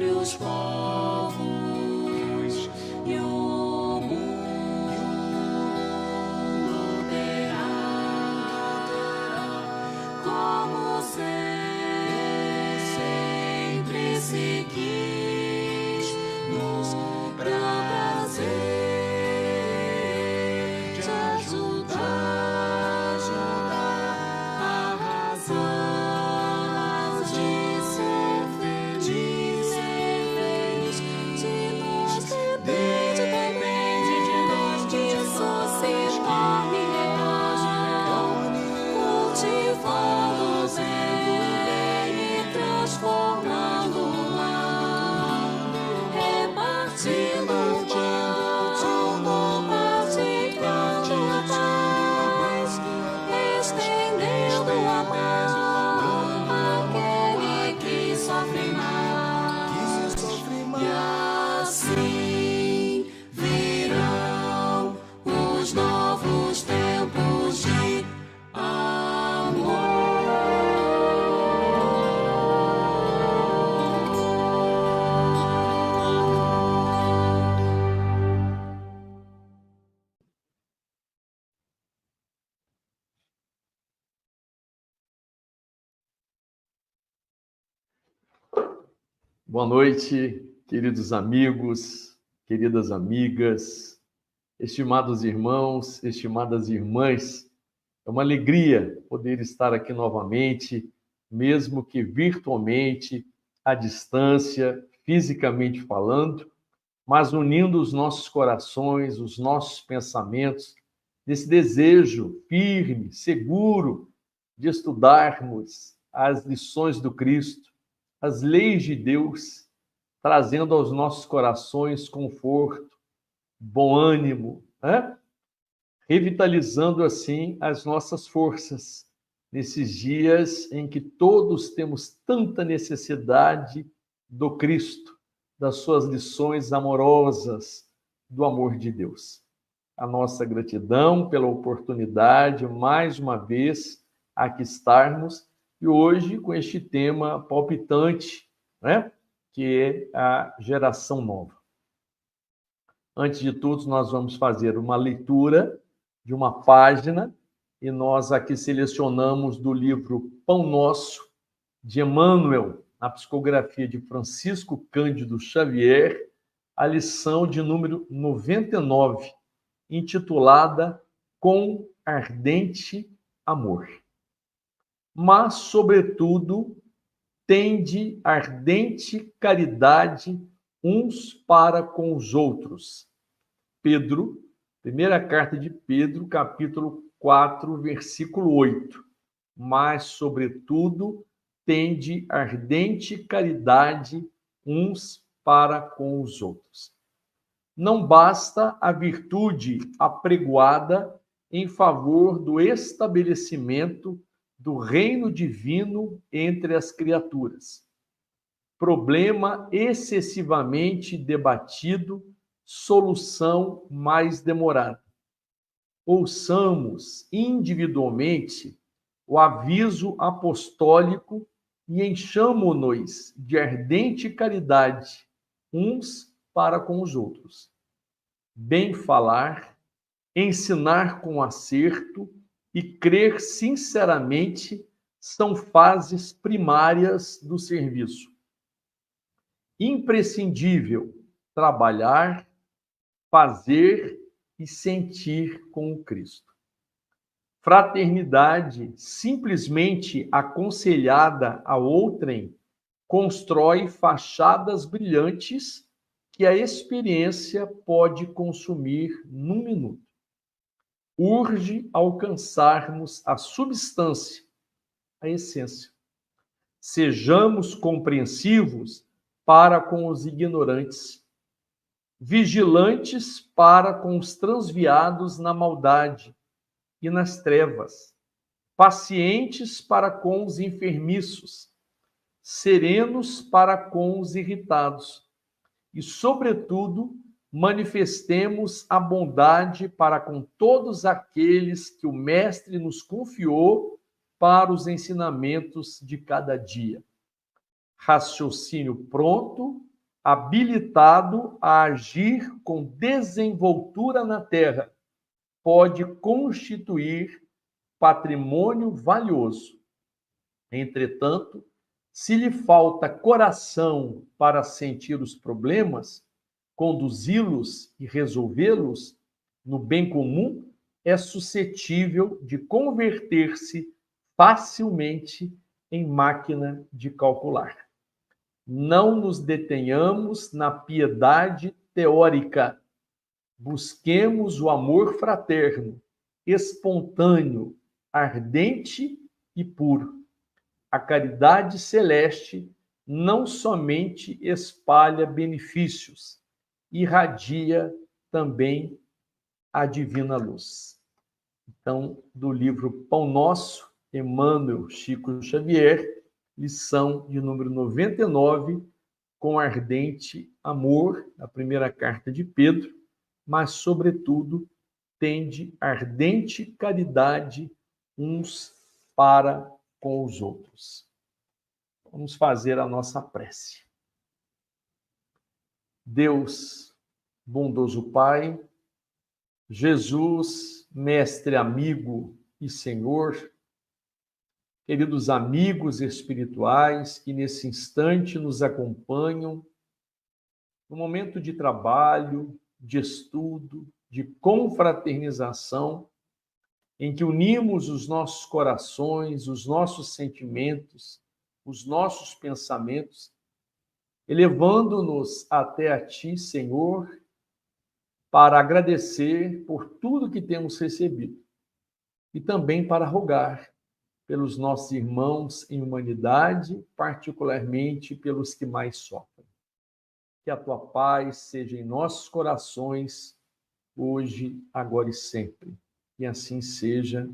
entre os povos, e o mundo terá como sempre se quis, no prazer de ajudar a razão de ser feliz, de nós depende de nós, disso se torne real, cultivando o bem e transformando o mal, repartindo o pão, partilhando a paz, estendendo a mão àquele que sofre mais, e assim virão os novos tempos de Boa noite, queridos amigos, queridas amigas, estimados irmãos, estimadas irmãs. É uma alegria poder estar aqui novamente, mesmo que virtualmente, à distância, fisicamente falando, mas unindo os nossos corações, os nossos pensamentos, nesse desejo firme, seguro de estudarmos as lições do Cristo, as leis de Deus, trazendo aos nossos corações conforto, bom ânimo, revitalizando assim as nossas forças, nesses dias em que todos temos tanta necessidade do Cristo, das suas lições amorosas, do amor de Deus. A nossa gratidão pela oportunidade, mais uma vez, aqui estarmos, e hoje com este tema palpitante, que é a geração nova. Antes de tudo, nós vamos fazer uma leitura de uma página, e nós aqui selecionamos do livro Pão Nosso, de Emmanuel, na psicografia de Francisco Cândido Xavier, a lição de número 99, intitulada Com Ardente Amor. Mas, sobretudo, tende ardente caridade uns para com os outros. Pedro, primeira carta de Pedro, capítulo 4, versículo 8. Mas, sobretudo, tende ardente caridade uns para com os outros. Não basta a virtude apregoada em favor do estabelecimento do reino divino entre as criaturas. Problema excessivamente debatido, solução mais demorada. Ouçamos individualmente o aviso apostólico e enchamo-nos de ardente caridade uns para com os outros. Bem falar, ensinar com acerto e crer sinceramente são fases primárias do serviço. Imprescindível trabalhar, fazer e sentir com o Cristo. Fraternidade, simplesmente aconselhada a outrem, constrói fachadas brilhantes que a experiência pode consumir num minuto. Urge alcançarmos a substância, a essência. Sejamos compreensivos para com os ignorantes, vigilantes para com os transviados na maldade e nas trevas, pacientes para com os enfermiços, serenos para com os irritados e, sobretudo, manifestemos a bondade para com todos aqueles que o Mestre nos confiou para os ensinamentos de cada dia. Raciocínio pronto habilitado a agir com desenvoltura na terra, pode constituir patrimônio valioso. Entretanto, se lhe falta coração para sentir os problemas, conduzi-los e resolvê-los no bem comum, é suscetível de converter-se facilmente em máquina de calcular. Não nos detenhamos na piedade teórica. Busquemos o amor fraterno, espontâneo, ardente e puro. A caridade celeste não somente espalha benefícios, irradia também a divina luz. Então, do livro Pão Nosso, Emmanuel Chico Xavier, lição de número 99, com ardente amor, a primeira carta de Pedro, mas, sobretudo, tende ardente caridade uns para com os outros. Vamos fazer a nossa prece. Deus, bondoso Pai, Jesus, mestre, amigo e Senhor, queridos amigos espirituais que nesse instante nos acompanham, no momento de trabalho, de estudo, de confraternização, em que unimos os nossos corações, os nossos sentimentos, os nossos pensamentos, elevando-nos até a Ti, Senhor, para agradecer por tudo que temos recebido e também para rogar pelos nossos irmãos em humanidade, particularmente pelos que mais sofrem. Que a Tua paz seja em nossos corações, hoje, agora e sempre. E assim seja,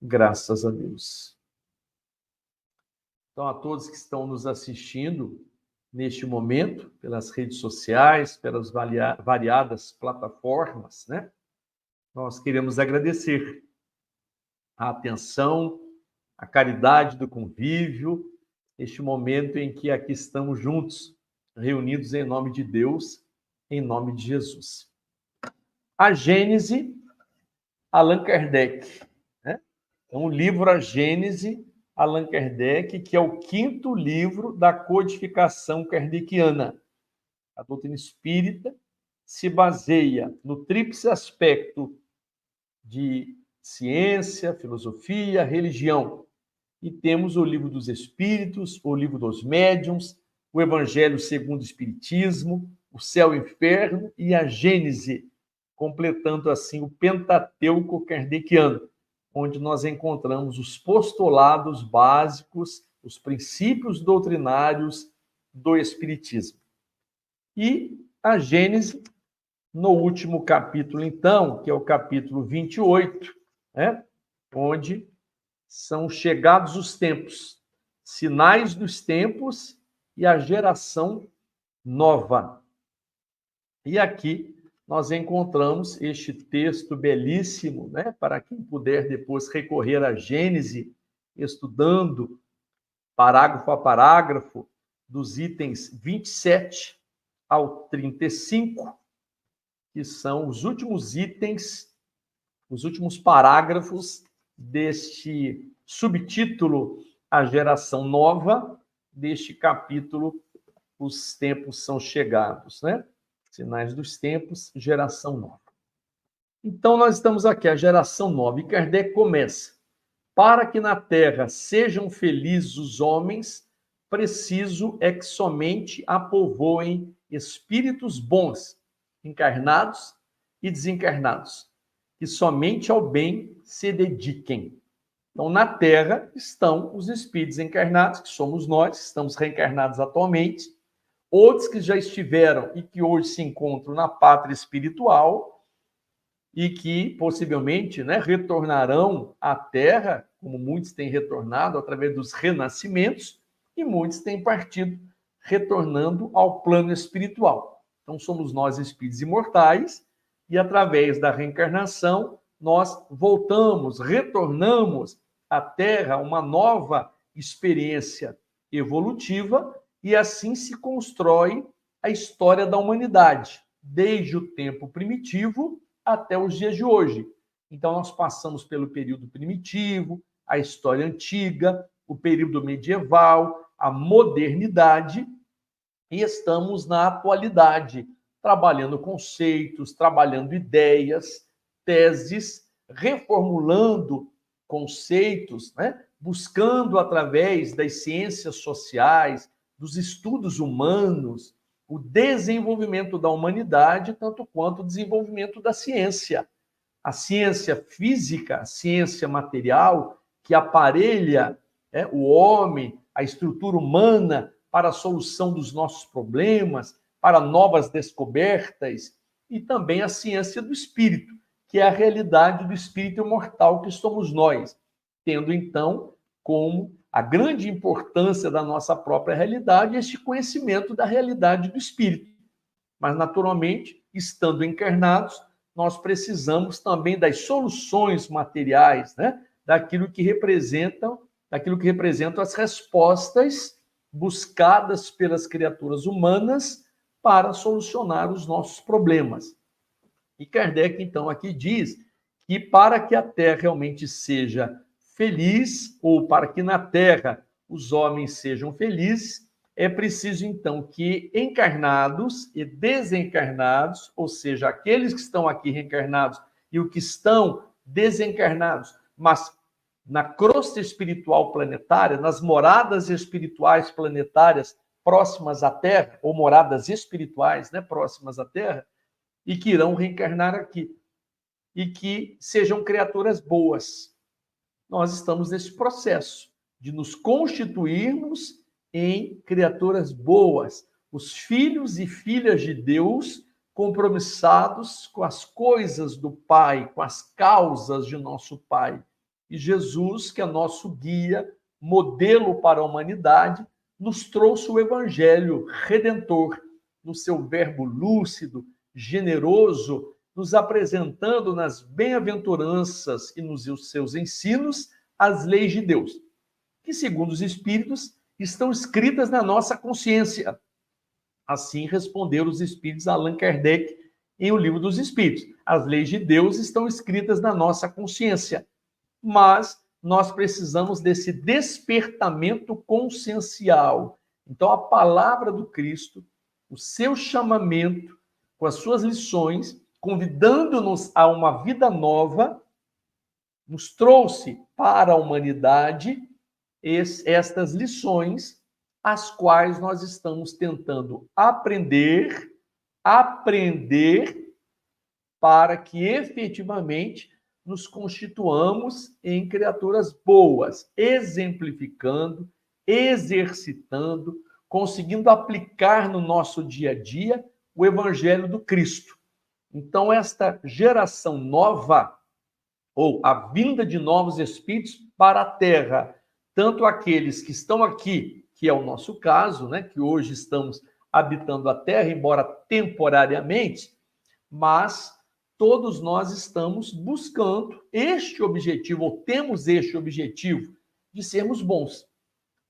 graças a Deus. Então, a todos que estão nos assistindo neste momento, pelas redes sociais, pelas variadas plataformas, né? Nós queremos agradecer a atenção, a caridade do convívio, este momento em que aqui estamos juntos, reunidos em nome de Deus, em nome de Jesus. A Gênese, Allan Kardec, né? Então, o livro A Gênese, Allan Kardec, que é o 5º livro da codificação kardeciana. A doutrina espírita se baseia no tríplice aspecto de ciência, filosofia, religião. E temos o livro dos Espíritos, o livro dos Médiuns, o Evangelho segundo o Espiritismo, o Céu e o Inferno e a Gênese, completando assim o Pentateuco kardeciano, onde nós encontramos os postulados básicos, os princípios doutrinários do Espiritismo. E a Gênese, no último capítulo, então, que é o capítulo 28, né, onde são chegados os tempos, sinais dos tempos e a geração nova. E aqui nós encontramos este texto belíssimo, né, para quem puder depois recorrer à Gênese, estudando parágrafo a parágrafo, dos itens 27 ao 35, que são os últimos itens, os últimos parágrafos deste subtítulo A Geração Nova, deste capítulo Os Tempos São Chegados, né? Sinais dos Tempos, Geração Nova. Então, nós estamos aqui, a Geração Nova, e Kardec começa. Para que na Terra sejam felizes os homens, preciso é que somente a povoem espíritos bons, encarnados e desencarnados, que somente ao bem se dediquem. Então, na Terra estão os espíritos encarnados, que somos nós, estamos reencarnados atualmente, outros que já estiveram e que hoje se encontram na pátria espiritual e que possivelmente, né, retornarão à Terra, como muitos têm retornado através dos renascimentos, e muitos têm partido retornando ao plano espiritual. Então, somos nós espíritos imortais e, através da reencarnação, nós voltamos, retornamos à Terra, uma nova experiência evolutiva, e assim se constrói a história da humanidade, desde o tempo primitivo até os dias de hoje. Então, nós passamos pelo período primitivo, a história antiga, o período medieval, a modernidade, e estamos na atualidade, trabalhando conceitos, trabalhando ideias, teses, reformulando conceitos, né? Buscando, através das ciências sociais, dos estudos humanos, o desenvolvimento da humanidade, tanto quanto o desenvolvimento da ciência. A ciência física, a ciência material, que aparelha o homem, a estrutura humana, para a solução dos nossos problemas, para novas descobertas, e também a ciência do espírito, que é a realidade do espírito imortal que somos nós, tendo então como a grande importância da nossa própria realidade este conhecimento da realidade do espírito. Mas, naturalmente, estando encarnados, nós precisamos também das soluções materiais, né? daquilo que representam as respostas buscadas pelas criaturas humanas para solucionar os nossos problemas. E Kardec, então, aqui diz que para que a Terra realmente seja feliz, ou para que na Terra os homens sejam felizes, é preciso, então, que encarnados e desencarnados, ou seja, aqueles que estão aqui reencarnados e os que estão desencarnados, mas na crosta espiritual planetária, nas moradas espirituais planetárias próximas à Terra, ou moradas espirituais, né, próximas à Terra, e que irão reencarnar aqui, e que sejam criaturas boas. Nós estamos nesse processo de nos constituirmos em criaturas boas, os filhos e filhas de Deus compromissados com as coisas do Pai, com as causas de nosso Pai. E Jesus, que é nosso guia, modelo para a humanidade, nos trouxe o Evangelho redentor, no seu verbo lúcido, generoso, nos apresentando nas bem-aventuranças e nos seus ensinos as leis de Deus, que, segundo os Espíritos, estão escritas na nossa consciência. Assim responderam os Espíritos a Allan Kardec em O Livro dos Espíritos. As leis de Deus estão escritas na nossa consciência, mas nós precisamos desse despertamento consciencial. Então, a palavra do Cristo, o seu chamamento, com as suas lições, convidando-nos a uma vida nova, nos trouxe para a humanidade estas lições, as quais nós estamos tentando aprender para que efetivamente nos constituamos em criaturas boas, exemplificando, exercitando, conseguindo aplicar no nosso dia a dia o Evangelho do Cristo. Então, esta geração nova, ou a vinda de novos espíritos para a Terra, tanto aqueles que estão aqui, que é o nosso caso, né, que hoje estamos habitando a Terra, embora temporariamente, mas todos nós estamos buscando este objetivo, ou temos este objetivo, de sermos bons.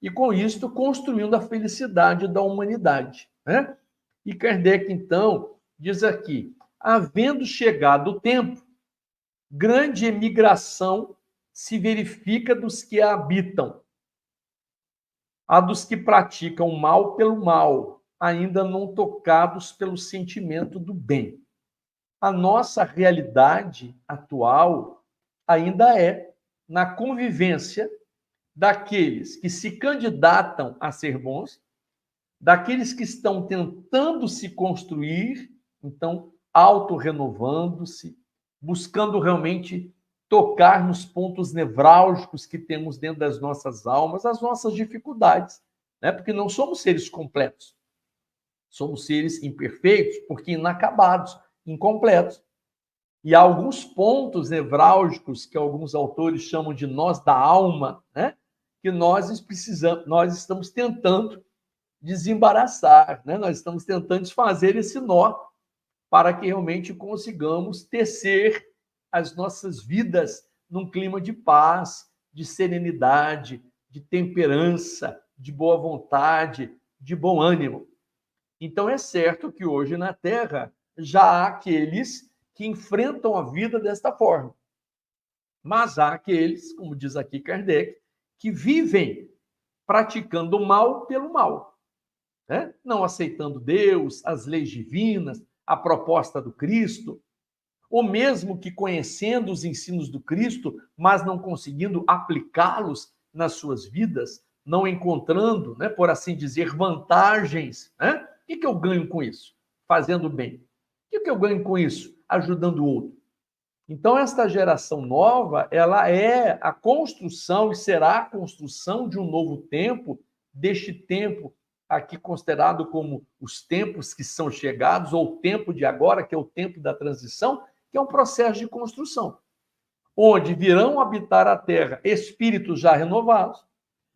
E com isto, construindo a felicidade da humanidade, né? E Kardec, então, diz aqui, havendo chegado o tempo, grande emigração se verifica dos que a habitam, a dos que praticam o mal pelo mal, ainda não tocados pelo sentimento do bem. A nossa realidade atual ainda é na convivência daqueles que se candidatam a ser bons, daqueles que estão tentando se construir, então, autorrenovando-se, buscando realmente tocar nos pontos nevrálgicos que temos dentro das nossas almas, as nossas dificuldades, né? Porque não somos seres completos. Somos seres imperfeitos, porque inacabados, incompletos. E há alguns pontos nevrálgicos que alguns autores chamam de nós da alma, né? Que nós estamos tentando desembaraçar, né? Nós estamos tentando desfazer esse nó para que realmente consigamos tecer as nossas vidas num clima de paz, de serenidade, de temperança, de boa vontade, de bom ânimo. Então, é certo que hoje na Terra já há aqueles que enfrentam a vida desta forma. Mas há aqueles, como diz aqui Kardec, que vivem praticando o mal pelo mal, né? Não aceitando Deus, as leis divinas, a proposta do Cristo, ou mesmo que conhecendo os ensinos do Cristo, mas não conseguindo aplicá-los nas suas vidas, não encontrando, né, por assim dizer, vantagens, né? O que eu ganho com isso? Fazendo bem. O que eu ganho com isso? Ajudando o outro. Então, esta geração nova, ela é a construção e será a construção de um novo tempo, deste tempo aqui considerado como os tempos que são chegados, ou o tempo de agora, que é o tempo da transição, que é um processo de construção, onde virão habitar a terra espíritos já renovados,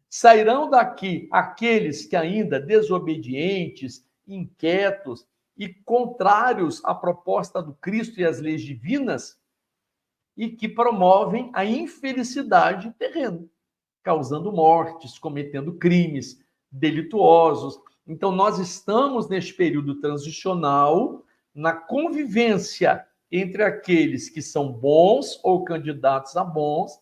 sairão daqui aqueles que ainda desobedientes, inquietos e contrários à proposta do Cristo e às leis divinas, e que promovem a infelicidade terrena, causando mortes, cometendo crimes delituosos. Então, nós estamos neste período transicional, na convivência entre aqueles que são bons ou candidatos a bons,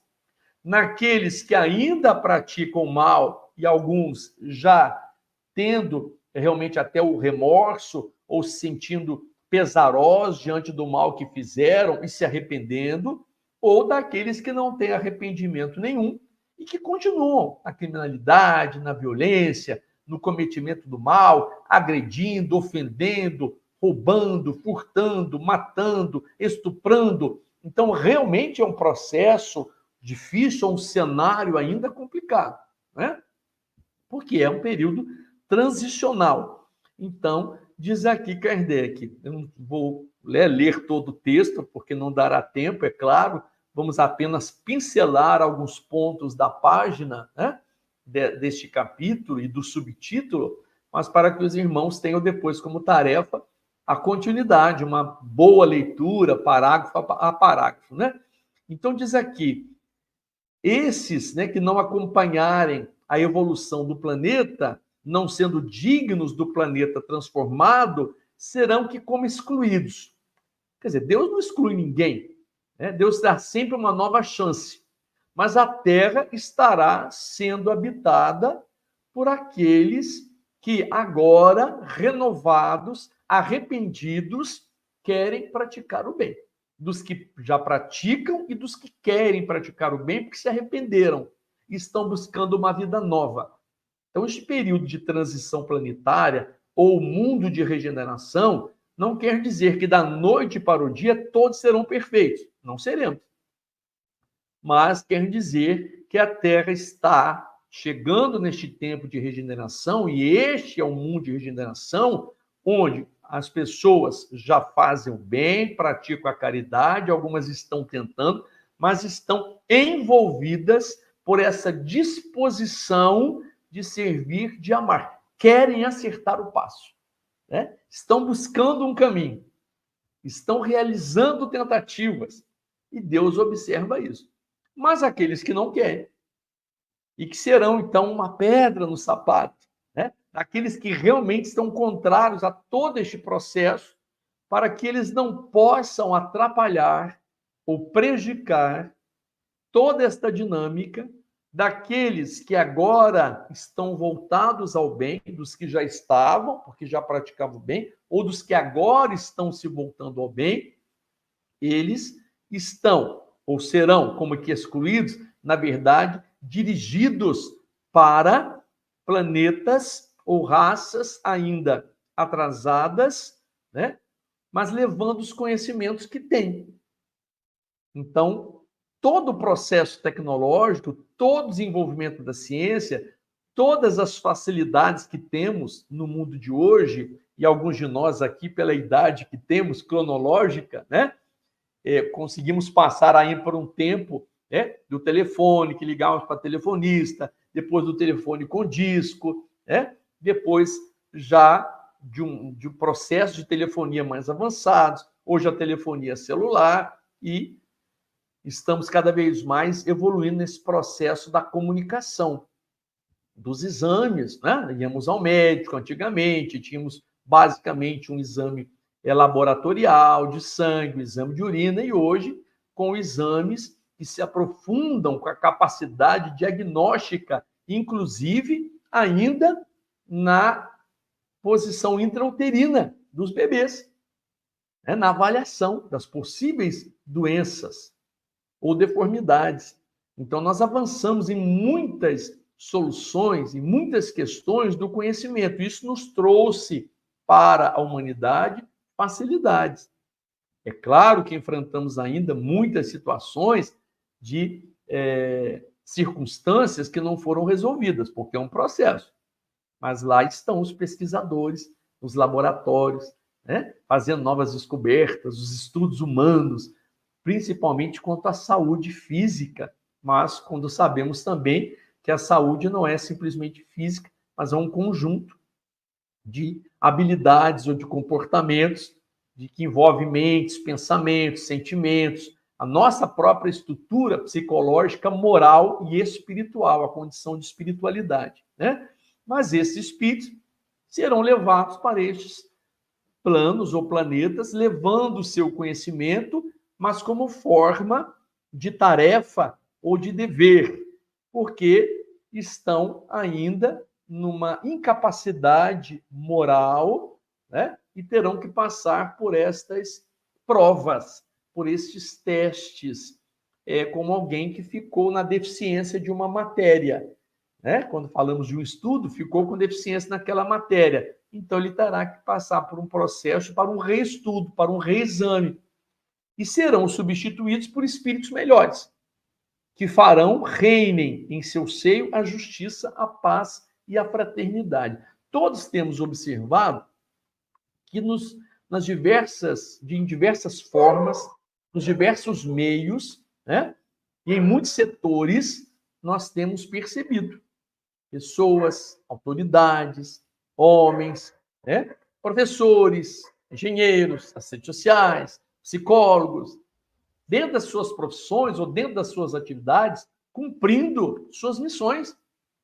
naqueles que ainda praticam mal e alguns já tendo realmente até o remorso ou se sentindo pesarosos diante do mal que fizeram e se arrependendo, ou daqueles que não têm arrependimento nenhum e que continuam na criminalidade, na violência, no cometimento do mal, agredindo, ofendendo, roubando, furtando, matando, estuprando. Então, realmente é um processo difícil, é um cenário ainda complicado, né? Porque é um período transicional. Então, diz aqui Kardec, eu não vou ler todo o texto, porque não dará tempo, é claro, vamos apenas pincelar alguns pontos da página, né, deste capítulo e do subtítulo, mas para que os irmãos tenham depois como tarefa a continuidade, uma boa leitura, parágrafo a parágrafo, né? Então, diz aqui, esses, né, que não acompanharem a evolução do planeta, não sendo dignos do planeta transformado, serão que como excluídos. Quer dizer, Deus não exclui ninguém, né? Deus dá sempre uma nova chance, mas a Terra estará sendo habitada por aqueles que agora, renovados, arrependidos, querem praticar o bem. Dos que já praticam e dos que querem praticar o bem porque se arrependeram e estão buscando uma vida nova. Então, este período de transição planetária ou mundo de regeneração não quer dizer que da noite para o dia todos serão perfeitos. Não seremos. Mas quer dizer que a Terra está chegando neste tempo de regeneração, e este é um mundo de regeneração onde as pessoas já fazem o bem, praticam a caridade, algumas estão tentando, mas estão envolvidas por essa disposição de servir, de amar. Querem acertar o passo, né? Estão buscando um caminho, estão realizando tentativas, e Deus observa isso. Mas aqueles que não querem, e que serão, então, uma pedra no sapato, né? Aqueles que realmente estão contrários a todo este processo, para que eles não possam atrapalhar ou prejudicar toda esta dinâmica daqueles que agora estão voltados ao bem, dos que já estavam, porque já praticavam o bem, ou dos que agora estão se voltando ao bem, eles estão, ou serão, como que excluídos, na verdade, dirigidos para planetas ou raças ainda atrasadas, né? Mas levando os conhecimentos que têm. Então, todo o processo tecnológico, todo o desenvolvimento da ciência, todas as facilidades que temos no mundo de hoje, e alguns de nós aqui, pela idade que temos, cronológica, né? Conseguimos passar aí por um tempo, né, do telefone, que ligávamos para telefonista, depois do telefone com disco, né? Depois já de um processo de telefonia mais avançados, hoje a telefonia celular, e estamos cada vez mais evoluindo nesse processo da comunicação, dos exames, né? Íamos ao médico antigamente, tínhamos basicamente um exame laboratorial de sangue, um exame de urina, e hoje com exames que se aprofundam com a capacidade diagnóstica, inclusive ainda na posição intrauterina dos bebês, né? Na avaliação das possíveis doenças ou deformidades. Então, nós avançamos em muitas soluções, em muitas questões do conhecimento. Isso nos trouxe para a humanidade facilidades. É claro que enfrentamos ainda muitas situações de circunstâncias que não foram resolvidas, porque é um processo. Mas lá estão os pesquisadores, os laboratórios, né, fazendo novas descobertas, os estudos humanos, principalmente quanto à saúde física, mas quando sabemos também que a saúde não é simplesmente física, mas é um conjunto de habilidades ou de comportamentos de que envolve mentes, pensamentos, sentimentos, a nossa própria estrutura psicológica, moral e espiritual, a condição de espiritualidade, né? Mas esses espíritos serão levados para estes planos ou planetas, levando o seu conhecimento, mas como forma de tarefa ou de dever, porque estão ainda numa incapacidade moral, né? E terão que passar por estas provas, por estes testes, como alguém que ficou na deficiência de uma matéria, né? Quando falamos de um estudo, ficou com deficiência naquela matéria. Então, ele terá que passar por um processo para um reestudo, para um reexame. E serão substituídos por espíritos melhores, que reinem em seu seio a justiça, a paz e a fraternidade. Todos temos observado que em diversas formas, nos diversos meios, né, e em muitos setores, nós temos percebido pessoas, autoridades, homens, né, professores, engenheiros, assistentes sociais, psicólogos, dentro das suas profissões ou dentro das suas atividades, cumprindo suas missões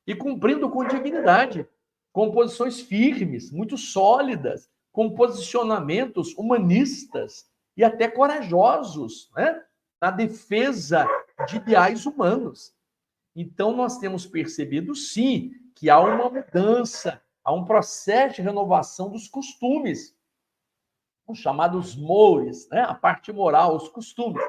e cumprindo com dignidade, com posições firmes, muito sólidas, com posicionamentos humanistas e até corajosos, né? Na defesa de ideais humanos. Então, nós temos percebido, sim, que há uma mudança, há um processo de renovação dos costumes, os chamados mores, né? A parte moral, os costumes.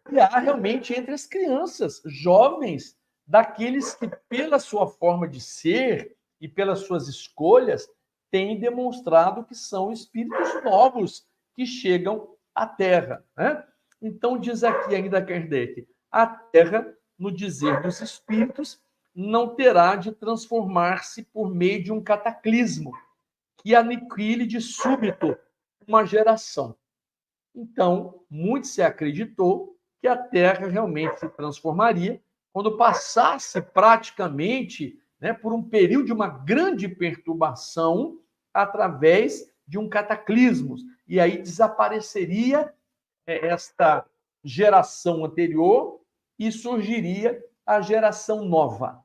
E há realmente entre as crianças, jovens, daqueles que, pela sua forma de ser e pelas suas escolhas, têm demonstrado que são espíritos novos que chegam à Terra, né? Então, diz aqui ainda Kardec, a Terra, no dizer dos espíritos, não terá de transformar-se por meio de um cataclismo que aniquile de súbito uma geração. Então, muito se acreditou que a Terra realmente se transformaria quando passasse praticamente, né, por um período de uma grande perturbação através de um cataclismo. E aí desapareceria esta geração anterior e surgiria a geração nova.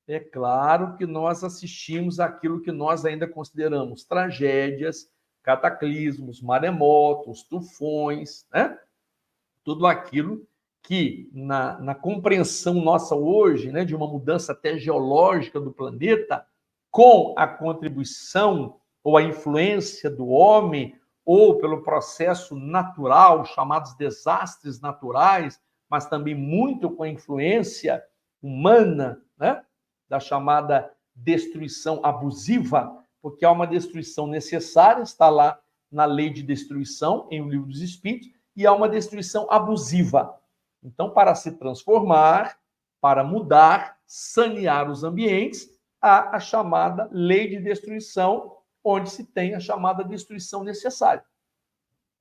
É claro que nós assistimos aquilo que nós ainda consideramos tragédias, cataclismos, maremotos, tufões, né? Tudo aquilo que, na compreensão nossa hoje, né, de uma mudança até geológica do planeta, com a contribuição ou a influência do homem, ou pelo processo natural, chamados desastres naturais, mas também muito com a influência humana, né, da chamada destruição abusiva, porque há uma destruição necessária, está lá na lei de destruição, em O Livro dos Espíritos, e há uma destruição abusiva. Então, para se transformar, para mudar, sanear os ambientes, há a chamada lei de destruição, onde se tem a chamada destruição necessária.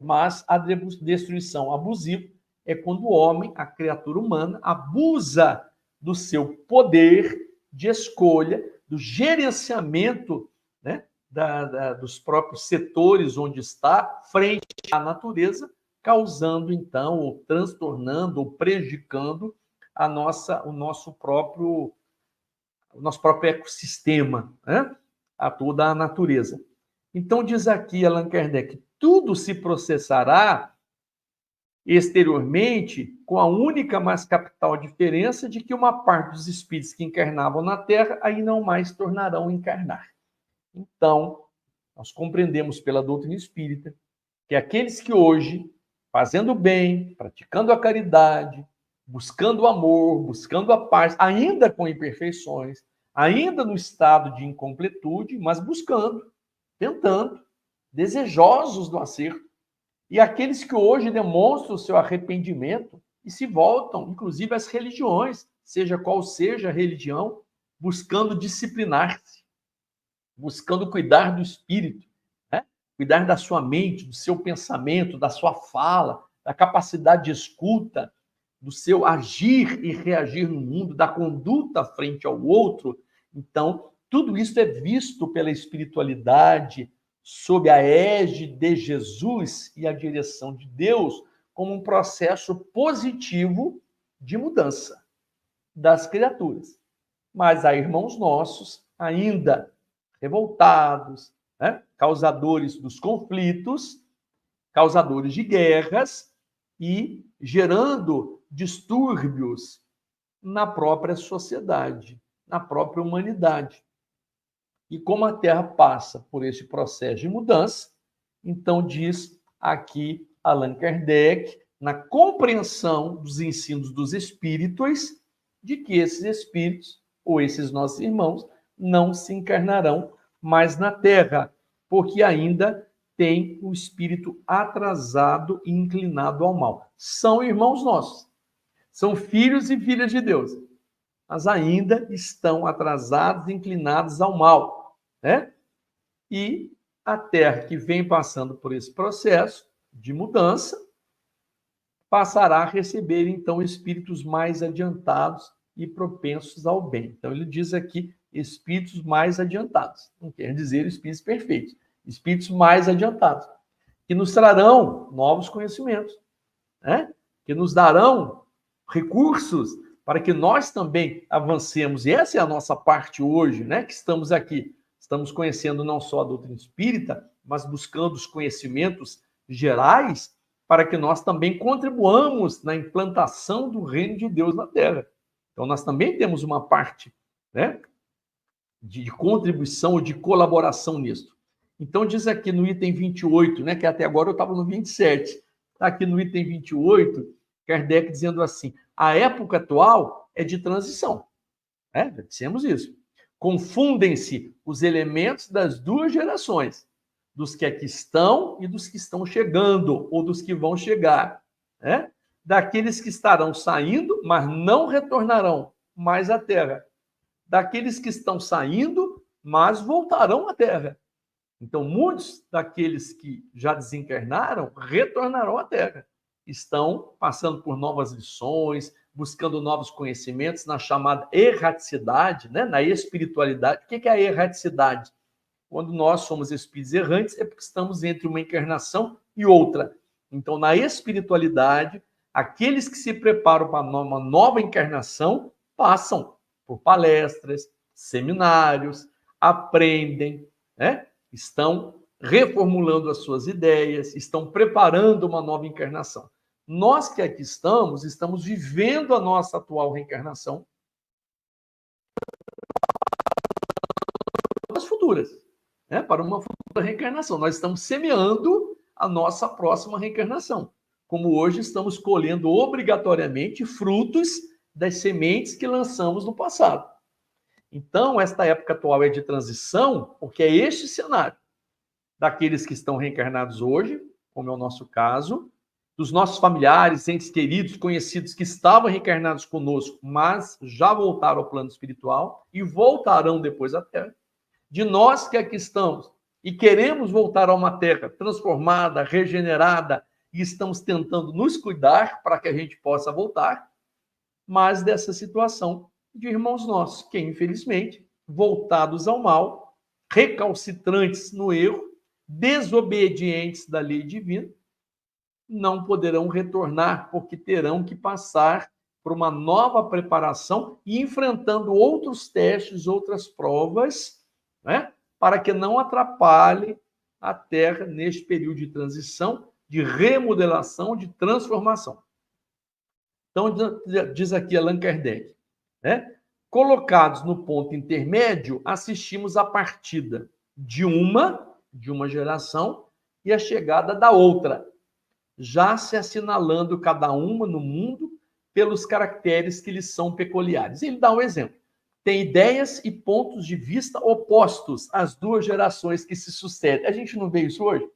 Mas a destruição abusiva é quando o homem, a criatura humana, abusa do seu poder de escolha, do gerenciamento, né, dos próprios setores onde está, frente à natureza, causando, então, ou transtornando, ou prejudicando o nosso próprio ecossistema, né, a toda a natureza. Então, diz aqui Allan Kardec, tudo se processará exteriormente com a única, mas capital diferença de que uma parte dos espíritos que encarnavam na Terra aí não mais tornarão a encarnar. Então, nós compreendemos pela doutrina espírita que aqueles que hoje, fazendo o bem, praticando a caridade, buscando o amor, buscando a paz, ainda com imperfeições, ainda no estado de incompletude, mas buscando, tentando, desejosos do acerto, e aqueles que hoje demonstram o seu arrependimento e se voltam, inclusive, às religiões, seja qual seja a religião, buscando disciplinar-se, buscando cuidar do espírito, né? Cuidar da sua mente, do seu pensamento, da sua fala, da capacidade de escuta, do seu agir e reagir no mundo, da conduta frente ao outro. Então, tudo isso é visto pela espiritualidade, sob a égide de Jesus e a direção de Deus, como um processo positivo de mudança das criaturas. Mas há irmãos nossos ainda revoltados, né? Causadores dos conflitos, causadores de guerras e gerando distúrbios na própria sociedade, na própria humanidade. E como a Terra passa por esse processo de mudança, então diz aqui Allan Kardec, na compreensão dos ensinos dos espíritos, de que esses espíritos, ou esses nossos irmãos, não se encarnarão mais na Terra, porque ainda tem o espírito atrasado e inclinado ao mal. São irmãos nossos, são filhos e filhas de Deus, mas ainda estão atrasados e inclinados ao mal, né? E a Terra, que vem passando por esse processo de mudança, passará a receber, então, espíritos mais adiantados e propensos ao bem. Então, ele diz aqui, espíritos mais adiantados. Não quer dizer espíritos perfeitos. Espíritos mais adiantados, que nos trarão novos conhecimentos, né? Que nos darão recursos para que nós também avancemos. E essa é a nossa parte hoje, né? Que estamos aqui. Estamos conhecendo não só a doutrina espírita, mas buscando os conhecimentos gerais para que nós também contribuamos na implantação do reino de Deus na Terra. Então, nós também temos uma parte, né, de contribuição ou de colaboração nisso. Então, diz aqui no item 28, né, que até agora eu estava no 27, está aqui no item 28, Kardec dizendo assim, a época atual é de transição. Já dissemos isso. Confundem-se os elementos das duas gerações, dos que aqui estão e dos que estão chegando, ou dos que vão chegar, né? Daqueles que estarão saindo, mas não retornarão mais à Terra. Daqueles que estão saindo, mas voltarão à Terra. Então, muitos daqueles que já desencarnaram retornarão à Terra. Estão passando por novas lições, buscando novos conhecimentos na chamada erraticidade, né? Na espiritualidade. O que é a erraticidade? Quando nós somos espíritos errantes, é porque estamos entre uma encarnação e outra. Então, na espiritualidade, aqueles que se preparam para uma nova encarnação passam por palestras, seminários, aprendem, né? Estão reformulando as suas ideias, estão preparando uma nova encarnação. Nós que aqui estamos vivendo a nossa atual reencarnação para as futuras, né? Para uma futura reencarnação. Nós estamos semeando a nossa próxima reencarnação, como hoje estamos colhendo obrigatoriamente frutos das sementes que lançamos no passado. Então, esta época atual é de transição, porque é este cenário daqueles que estão reencarnados hoje, como é o nosso caso, dos nossos familiares, entes queridos, conhecidos que estavam reencarnados conosco, mas já voltaram ao plano espiritual e voltarão depois à Terra. De nós que aqui estamos e queremos voltar a uma Terra transformada, regenerada, e estamos tentando nos cuidar para que a gente possa voltar, mas dessa situação de irmãos nossos que, infelizmente, voltados ao mal, recalcitrantes no erro, desobedientes da lei divina, não poderão retornar, porque terão que passar por uma nova preparação e enfrentando outros testes, outras provas, né, para que não atrapalhe a Terra neste período de transição, de remodelação, de transformação. Então, diz aqui Allan Kardec, né? Colocados no ponto intermédio, assistimos à partida de uma geração e a chegada da outra, já se assinalando cada uma no mundo pelos caracteres que lhes são peculiares. Ele dá um exemplo. Tem ideias e pontos de vista opostos às duas gerações que se sucedem. A gente não vê isso hoje?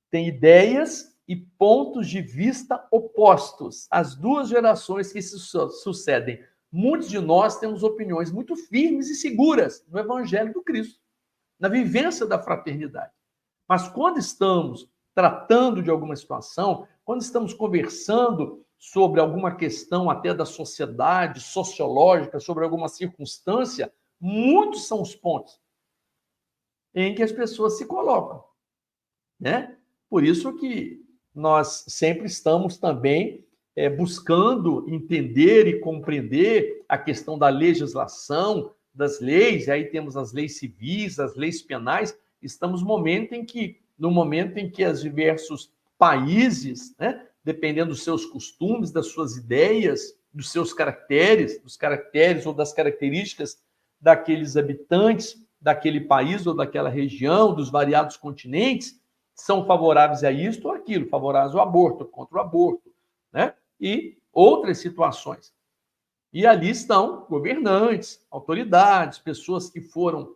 Tem ideias e pontos de vista opostos às duas gerações que se sucedem. Muitos de nós temos opiniões muito firmes e seguras no Evangelho do Cristo, na vivência da fraternidade. Mas quando estamos tratando de alguma situação, quando estamos conversando sobre alguma questão até da sociedade, sociológica, sobre alguma circunstância, muitos são os pontos em que as pessoas se colocam, né? Por isso que nós sempre estamos também buscando entender e compreender a questão da legislação, das leis, e aí temos as leis civis, as leis penais. Estamos no momento em que os diversos países, né, dependendo dos seus costumes, das suas ideias, dos seus caracteres, ou das características daqueles habitantes daquele país ou daquela região, dos variados continentes, são favoráveis a isto ou aquilo, favoráveis ao aborto, contra o aborto, né? E outras situações. E ali estão governantes, autoridades, pessoas que foram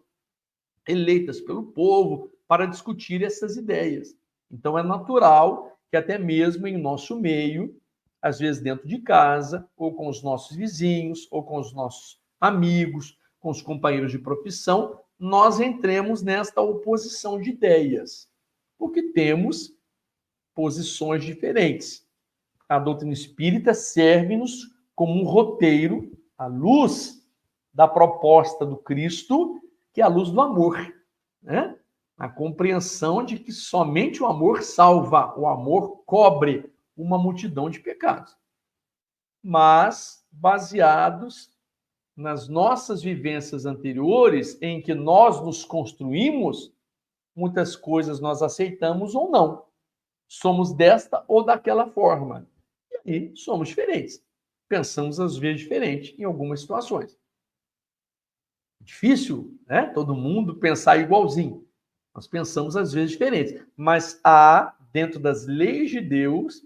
eleitas pelo povo para discutir essas ideias. Então, é natural que até mesmo em nosso meio, às vezes dentro de casa, ou com os nossos vizinhos, ou com os nossos amigos, com os companheiros de profissão, nós entremos nesta oposição de ideias, porque temos posições diferentes. A doutrina espírita serve-nos como um roteiro, à luz da proposta do Cristo, que é a luz do amor, né? A compreensão de que somente o amor salva, o amor cobre uma multidão de pecados. Mas baseados nas nossas vivências anteriores, em que nós nos construímos, muitas coisas nós aceitamos ou não. Somos desta ou daquela forma. E aí somos diferentes. Pensamos, às vezes, diferente em algumas situações. Difícil, né? Todo mundo pensar igualzinho. Nós pensamos, às vezes, diferentes. Mas há, dentro das leis de Deus,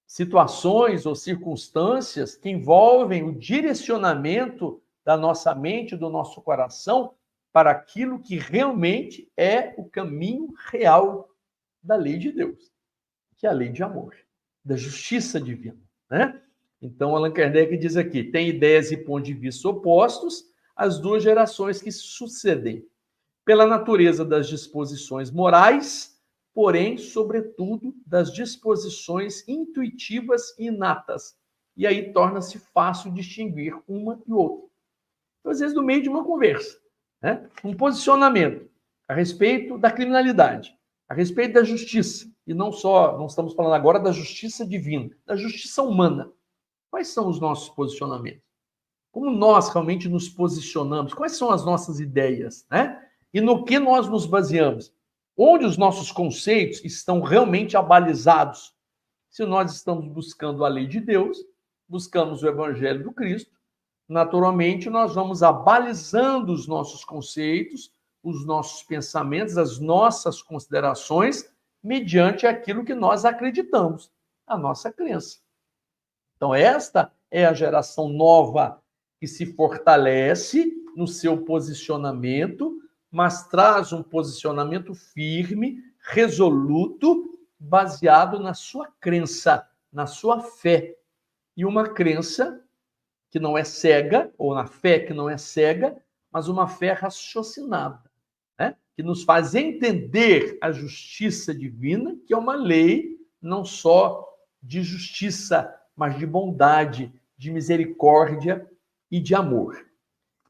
situações ou circunstâncias que envolvem o direcionamento da nossa mente, do nosso coração, para aquilo que realmente é o caminho real da lei de Deus, que é a lei de amor, da justiça divina, né? Então, Allan Kardec diz aqui, tem ideias e pontos de vista opostos às duas gerações que se sucedem, pela natureza das disposições morais, porém, sobretudo, das disposições intuitivas e inatas. E aí torna-se fácil distinguir uma e outra. Então, às vezes, no meio de uma conversa, né, um posicionamento a respeito da criminalidade, a respeito da justiça, e não estamos falando agora da justiça divina, da justiça humana. Quais são os nossos posicionamentos? Como nós realmente nos posicionamos? Quais são as nossas ideias, né? E no que nós nos baseamos? Onde os nossos conceitos estão realmente abalizados? Se nós estamos buscando a lei de Deus, buscamos o Evangelho do Cristo, naturalmente nós vamos abalizando os nossos conceitos, os nossos pensamentos, as nossas considerações, mediante aquilo que nós acreditamos, a nossa crença. Então, esta é a geração nova que se fortalece no seu posicionamento, mas traz um posicionamento firme, resoluto, baseado na sua crença, na sua fé. E uma crença que não é cega, ou na fé que não é cega, mas uma fé raciocinada, né? Que nos faz entender a justiça divina, que é uma lei não só de justiça, mas de bondade, de misericórdia e de amor.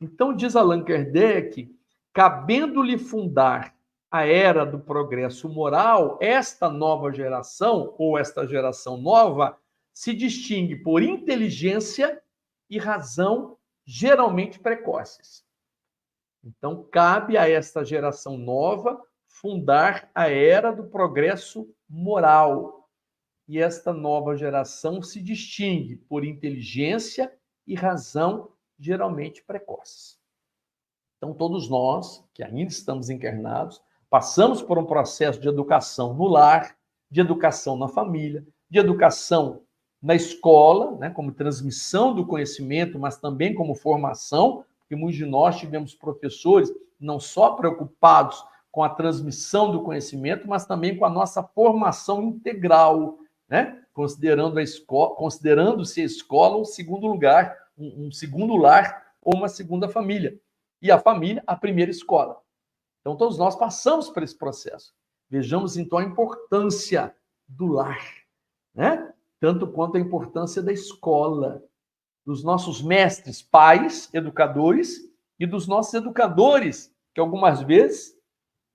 Então, diz Allan Kardec, cabendo-lhe fundar a era do progresso moral, esta nova geração, ou esta geração nova, se distingue por inteligência e razão geralmente precoces. Então, cabe a esta geração nova fundar a era do progresso moral. E esta nova geração se distingue por inteligência e razão geralmente precoces. Então, todos nós, que ainda estamos encarnados, passamos por um processo de educação no lar, de educação na família, de educação na escola, né, como transmissão do conhecimento, mas também como formação, porque muitos de nós tivemos professores não só preocupados com a transmissão do conhecimento, mas também com a nossa formação integral, né? Considerando-se a escola um segundo lugar, um segundo lar ou uma segunda família. E a família, a primeira escola. Então, todos nós passamos por esse processo. Vejamos, então, a importância do lar, né? Tanto quanto a importância da escola, dos nossos mestres, pais, educadores, e dos nossos educadores, que algumas vezes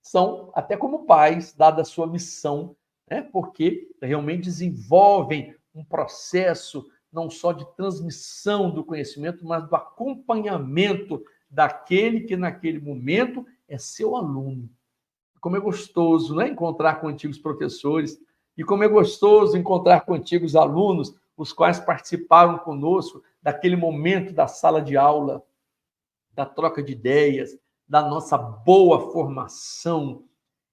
são até como pais, dada a sua missão, né? Porque realmente desenvolvem um processo não só de transmissão do conhecimento, mas do acompanhamento daquele que naquele momento é seu aluno. Como é gostoso, né? Encontrar com antigos professores, e como é gostoso encontrar com antigos alunos, os quais participaram conosco daquele momento da sala de aula, da troca de ideias, da nossa boa formação.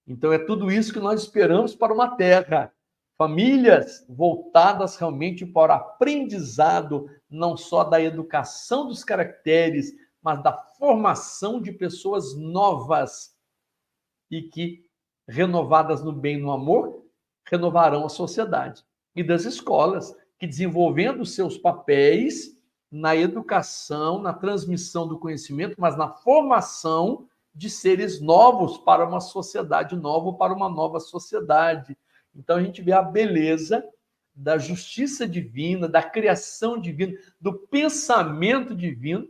Então, é tudo isso que nós esperamos para uma terra. Famílias voltadas realmente para o aprendizado, não só da educação dos caracteres, mas da formação de pessoas novas e que, renovadas no bem e no amor, renovarão a sociedade. E das escolas, que desenvolvendo seus papéis na educação, na transmissão do conhecimento, mas na formação de seres novos para uma sociedade nova, para uma nova sociedade. Então, a gente vê a beleza da justiça divina, da criação divina, do pensamento divino,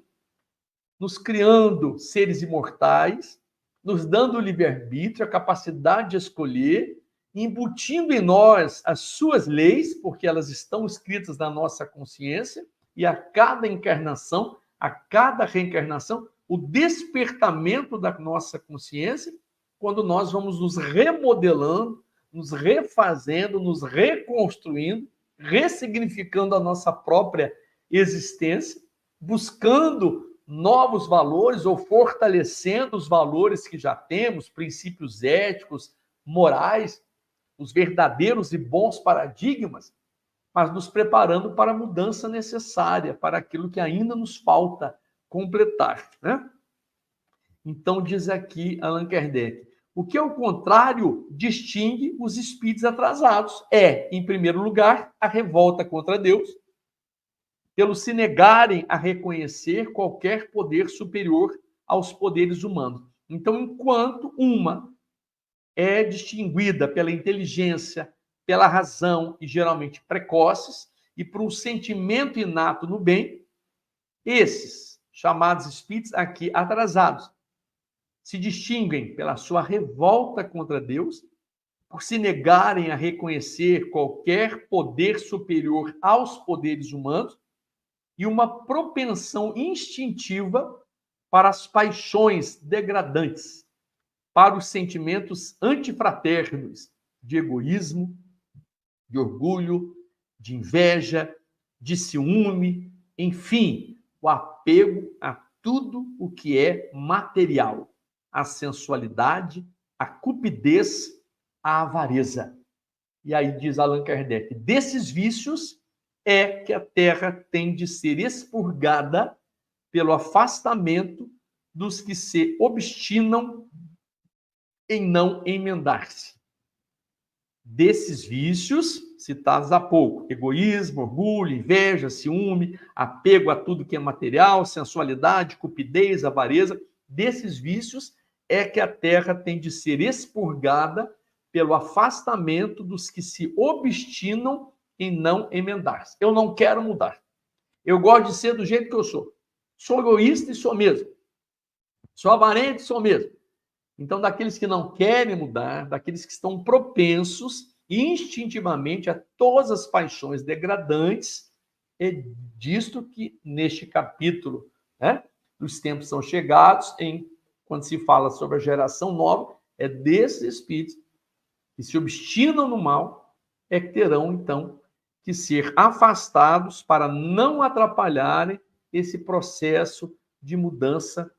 nos criando seres imortais, nos dando o livre-arbítrio, a capacidade de escolher, embutindo em nós as suas leis, porque elas estão escritas na nossa consciência, e a cada encarnação, a cada reencarnação, o despertamento da nossa consciência, quando nós vamos nos remodelando, nos refazendo, nos reconstruindo, ressignificando a nossa própria existência, buscando novos valores ou fortalecendo os valores que já temos, princípios éticos, morais, os verdadeiros e bons paradigmas, mas nos preparando para a mudança necessária, para aquilo que ainda nos falta completar, né? Então, diz aqui Allan Kardec, o que, ao contrário, distingue os espíritos atrasados é, em primeiro lugar, a revolta contra Deus, pelos se negarem a reconhecer qualquer poder superior aos poderes humanos. Então, enquanto uma é distinguida pela inteligência, pela razão, e geralmente precoces, e por um sentimento inato no bem, esses, chamados espíritos aqui atrasados, se distinguem pela sua revolta contra Deus, por se negarem a reconhecer qualquer poder superior aos poderes humanos, e uma propensão instintiva para as paixões degradantes, para os sentimentos antifraternos de egoísmo, de orgulho, de inveja, de ciúme, enfim, o apego a tudo o que é material, a sensualidade, a cupidez, a avareza. E aí diz Allan Kardec, desses vícios é que a Terra tem de ser expurgada pelo afastamento dos que se obstinam em não emendar-se. Desses vícios, citados há pouco, egoísmo, orgulho, inveja, ciúme, apego a tudo que é material, sensualidade, cupidez, avareza, desses vícios é que a Terra tem de ser expurgada pelo afastamento dos que se obstinam em não emendar-se. Eu não quero mudar. Eu gosto de ser do jeito que eu sou. Sou egoísta e sou mesmo. Sou avarento e sou mesmo. Então, daqueles que não querem mudar, daqueles que estão propensos instintivamente a todas as paixões degradantes, é disto que, neste capítulo, né, os tempos são chegados, em quando se fala sobre a geração nova, é desses espíritos que se obstinam no mal, é que terão, então, que ser afastados para não atrapalharem esse processo de mudança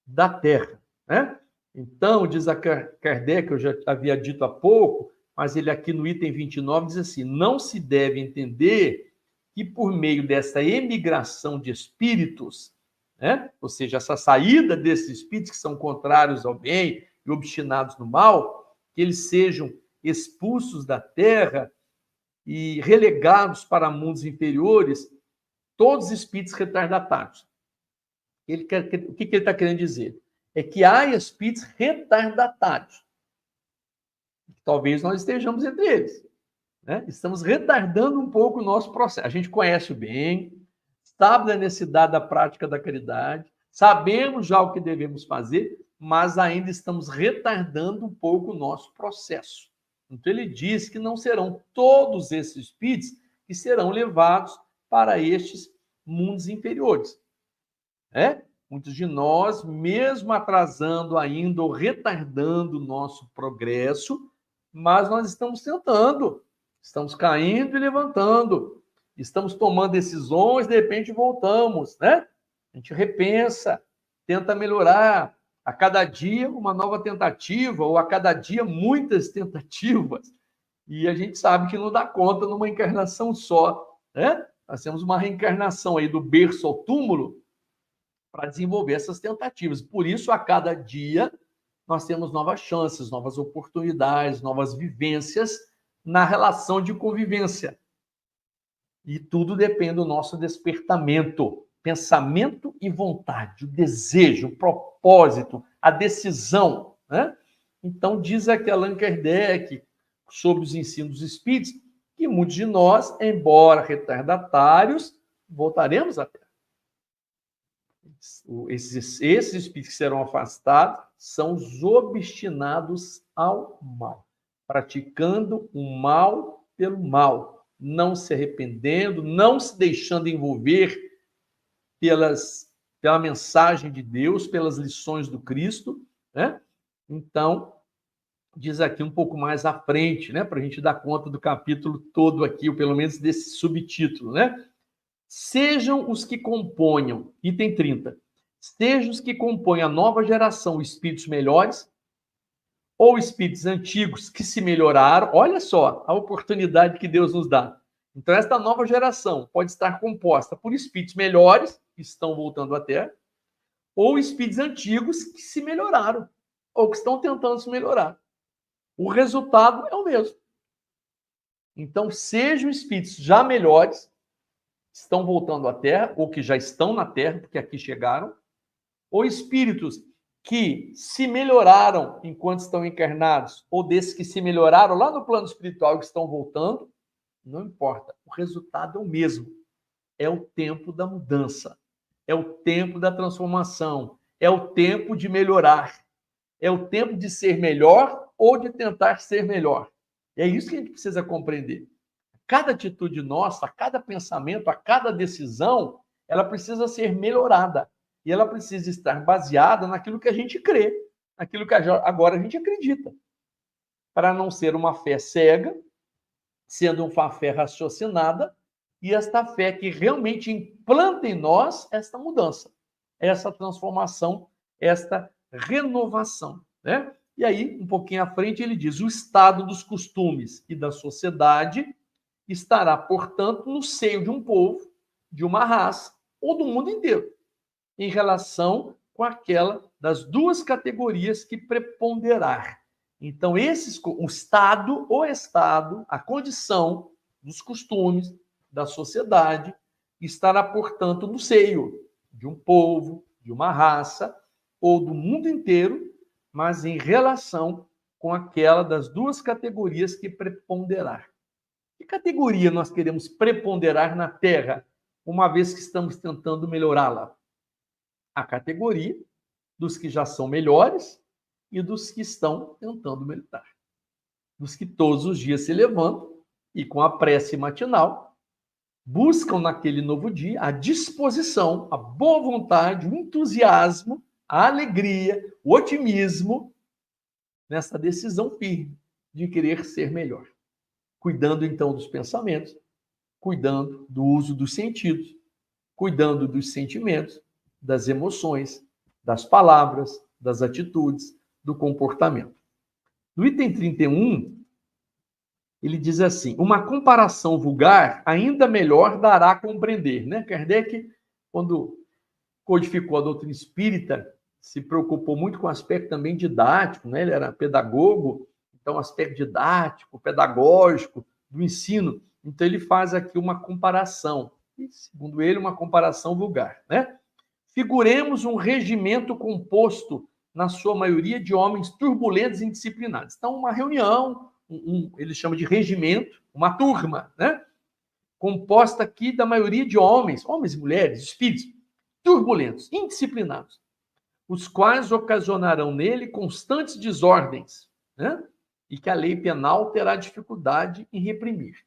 da Terra, né? Então, diz a Kardec, eu já havia dito há pouco, mas ele aqui no item 29 diz assim: não se deve entender que por meio dessa emigração de espíritos, né? Ou seja, essa saída desses espíritos que são contrários ao bem e obstinados no mal, que eles sejam expulsos da Terra e relegados para mundos inferiores, todos os espíritos retardatários. O que ele está querendo dizer? É que há espíritos retardatários. Talvez nós estejamos entre eles, né? Estamos retardando um pouco o nosso processo. A gente conhece o bem, sabe da necessidade da prática da caridade, sabemos já o que devemos fazer, mas ainda estamos retardando um pouco o nosso processo. Então ele diz que não serão todos esses espíritos que serão levados para estes mundos inferiores. Muitos de nós, mesmo atrasando ainda ou retardando o nosso progresso, mas nós estamos tentando, estamos caindo e levantando, estamos tomando decisões, de repente voltamos, né? A gente repensa, tenta melhorar, a cada dia uma nova tentativa, ou a cada dia muitas tentativas, e a gente sabe que não dá conta numa encarnação só, né? Nós temos uma reencarnação aí do berço ao túmulo para desenvolver essas tentativas. Por isso, a cada dia, nós temos novas chances, novas oportunidades, novas vivências na relação de convivência. E tudo depende do nosso despertamento, pensamento e vontade, o desejo, o propósito, a decisão, né? Então, diz aqui Allan Kardec, sobre os ensinos dos espíritos, que muitos de nós, embora retardatários, voltaremos à Terra. Esses espíritos que serão afastados são os obstinados ao mal, praticando o mal pelo mal, não se arrependendo, não se deixando envolver pela mensagem de Deus, pelas lições do Cristo, né? Então, diz aqui um pouco mais à frente, né, para a gente dar conta do capítulo todo aqui, ou pelo menos desse subtítulo, né? Sejam os que componham, item 30, sejam os que compõem a nova geração espíritos melhores ou espíritos antigos que se melhoraram. Olha só a oportunidade que Deus nos dá. Então, esta nova geração pode estar composta por espíritos melhores, que estão voltando à Terra, ou espíritos antigos que se melhoraram, ou que estão tentando se melhorar. O resultado é o mesmo. Então, sejam espíritos já melhores, estão voltando à Terra, ou que já estão na Terra, porque aqui chegaram, ou espíritos que se melhoraram enquanto estão encarnados, ou desses que se melhoraram lá no plano espiritual e que estão voltando, não importa, o resultado é o mesmo. É o tempo da mudança, é o tempo da transformação, é o tempo de melhorar, é o tempo de ser melhor ou de tentar ser melhor. É isso que a gente precisa compreender. Cada atitude nossa, a cada pensamento, a cada decisão, ela precisa ser melhorada. E ela precisa estar baseada naquilo que a gente crê, naquilo que agora a gente acredita. Para não ser uma fé cega, sendo uma fé raciocinada, e esta fé que realmente implanta em nós esta mudança, essa transformação, esta renovação, né? E aí, um pouquinho à frente, ele diz: o estado dos costumes e da sociedade estará, portanto, no seio de um povo, de uma raça ou do mundo inteiro, em relação com aquela das duas categorias que preponderar. Então, o estado, a condição dos costumes da sociedade estará, portanto, no seio de um povo, de uma raça ou do mundo inteiro, mas em relação com aquela das duas categorias que preponderar. Que categoria nós queremos preponderar na Terra, uma vez que estamos tentando melhorá-la? A categoria dos que já são melhores e dos que estão tentando melhorar. Dos que todos os dias se levantam e, com a prece matinal, buscam naquele novo dia a disposição, a boa vontade, o entusiasmo, a alegria, o otimismo nessa decisão firme de querer ser melhor. Cuidando, então, dos pensamentos, cuidando do uso dos sentidos, cuidando dos sentimentos, das emoções, das palavras, das atitudes, do comportamento. No item 31, ele diz assim: uma comparação vulgar ainda melhor dará a compreender, né? Kardec, quando codificou a doutrina espírita, se preocupou muito com o aspecto também didático, né? Ele era pedagogo, então aspecto didático, pedagógico do ensino. Então ele faz aqui uma comparação, e, segundo ele, uma comparação vulgar, né? Figuremos um regimento composto, na sua maioria, de homens turbulentos e indisciplinados. Então, uma reunião, ele chama de regimento, uma turma, né? Composta aqui da maioria de homens e mulheres, espíritos, turbulentos, indisciplinados, os quais ocasionarão nele constantes desordens, né? E que a lei penal terá dificuldade em reprimir.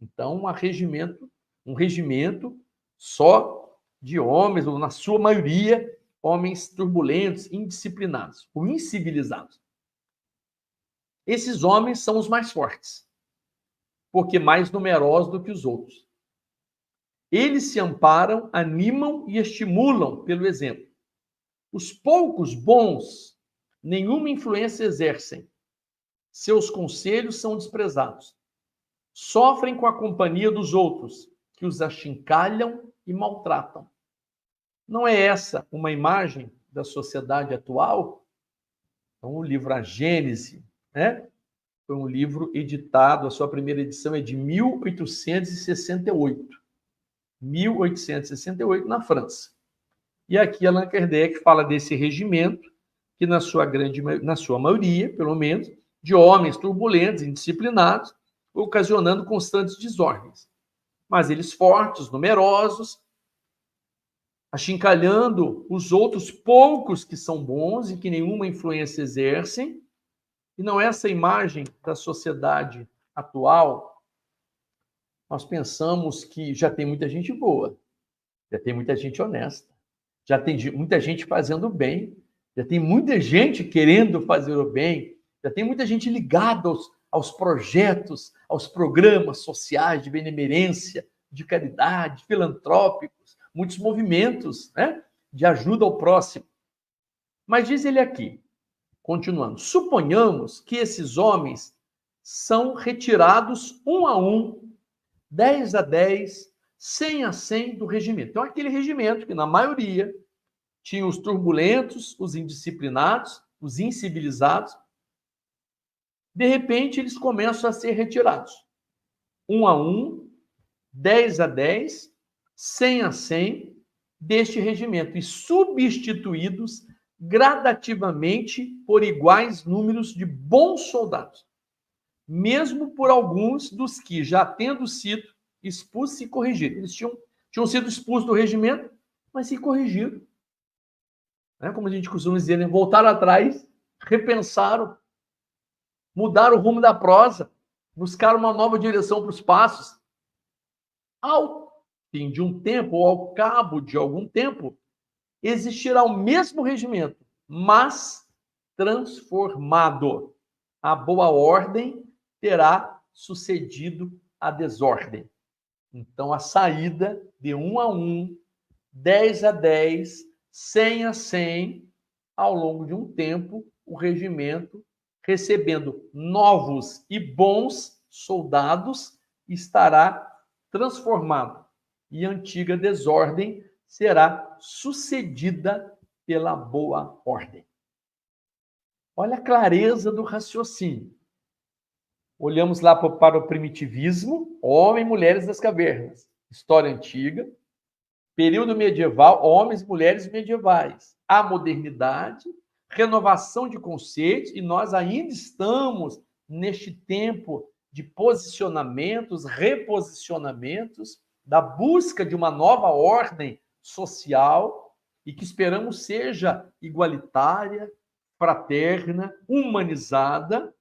Então, um regimento só de homens, ou na sua maioria, homens turbulentos, indisciplinados, ou incivilizados. Esses homens são os mais fortes, porque mais numerosos do que os outros. Eles se amparam, animam e estimulam pelo exemplo. Os poucos bons nenhuma influência exercem. Seus conselhos são desprezados. Sofrem com a companhia dos outros, que os achincalham e maltratam. Não é essa uma imagem da sociedade atual? Então, o livro A Gênese, né? Foi um livro editado, a sua primeira edição é de 1868. 1868, na França. E aqui Allan Kardec fala desse regimento, que na sua maioria, pelo menos, de homens turbulentos, indisciplinados, ocasionando constantes desordens. Mas eles fortes, numerosos, achincalhando os outros poucos que são bons e que nenhuma influência exercem. E não é essa imagem da sociedade atual. Nós pensamos que já tem muita gente boa, já tem muita gente honesta, já tem muita gente fazendo o bem, já tem muita gente querendo fazer o bem, já tem muita gente ligada aos projetos, aos programas sociais de benemerência, de caridade, filantrópicos, muitos movimentos, né, de ajuda ao próximo. Mas diz ele aqui, continuando, suponhamos que esses homens são retirados um a um, 10 a 10, 100 a 100 do regimento. Então, aquele regimento que, na maioria, tinha os turbulentos, os indisciplinados, os incivilizados, de repente, eles começam a ser retirados. 1 a 1, 10 a 10, 100 a 100 deste regimento e substituídos gradativamente por iguais números de bons soldados, mesmo por alguns dos que, já tendo sido expulsos, se corrigiram. Eles tinham sido expulsos do regimento, mas se corrigiram. Como a gente costuma dizer, né? Voltaram atrás, repensaram, mudaram o rumo da prosa, buscaram uma nova direção para os passos. Ao fim de um tempo, ou ao cabo de algum tempo, existirá o mesmo regimento, mas transformado. A boa ordem terá sucedido a desordem. Então, a saída de 1 a 1, 10 a 10, 100 a 100, ao longo de um tempo, o regimento, recebendo novos e bons soldados, estará transformado. E a antiga desordem será sucedida pela boa ordem. Olha a clareza do raciocínio. Olhamos lá para o primitivismo, homem e mulheres das cavernas. História antiga. Período medieval, homens e mulheres medievais. A modernidade, renovação de conceitos, e nós ainda estamos neste tempo de posicionamentos, reposicionamentos, da busca de uma nova ordem social e que esperamos seja igualitária, fraterna, humanizada,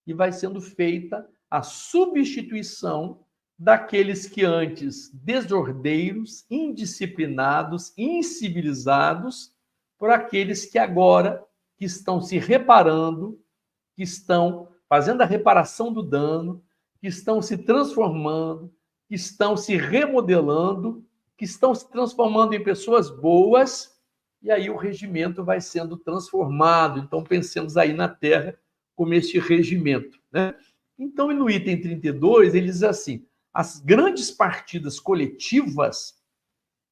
e vai sendo feita a substituição daqueles que antes, desordeiros, indisciplinados, incivilizados, por aqueles que agora que estão se reparando, que estão fazendo a reparação do dano, que estão se transformando, que estão se remodelando, que estão se transformando em pessoas boas, e aí o regimento vai sendo transformado. Então, pensemos aí na Terra como este regimento, né? Então, no item 32, ele diz assim: as grandes partidas coletivas,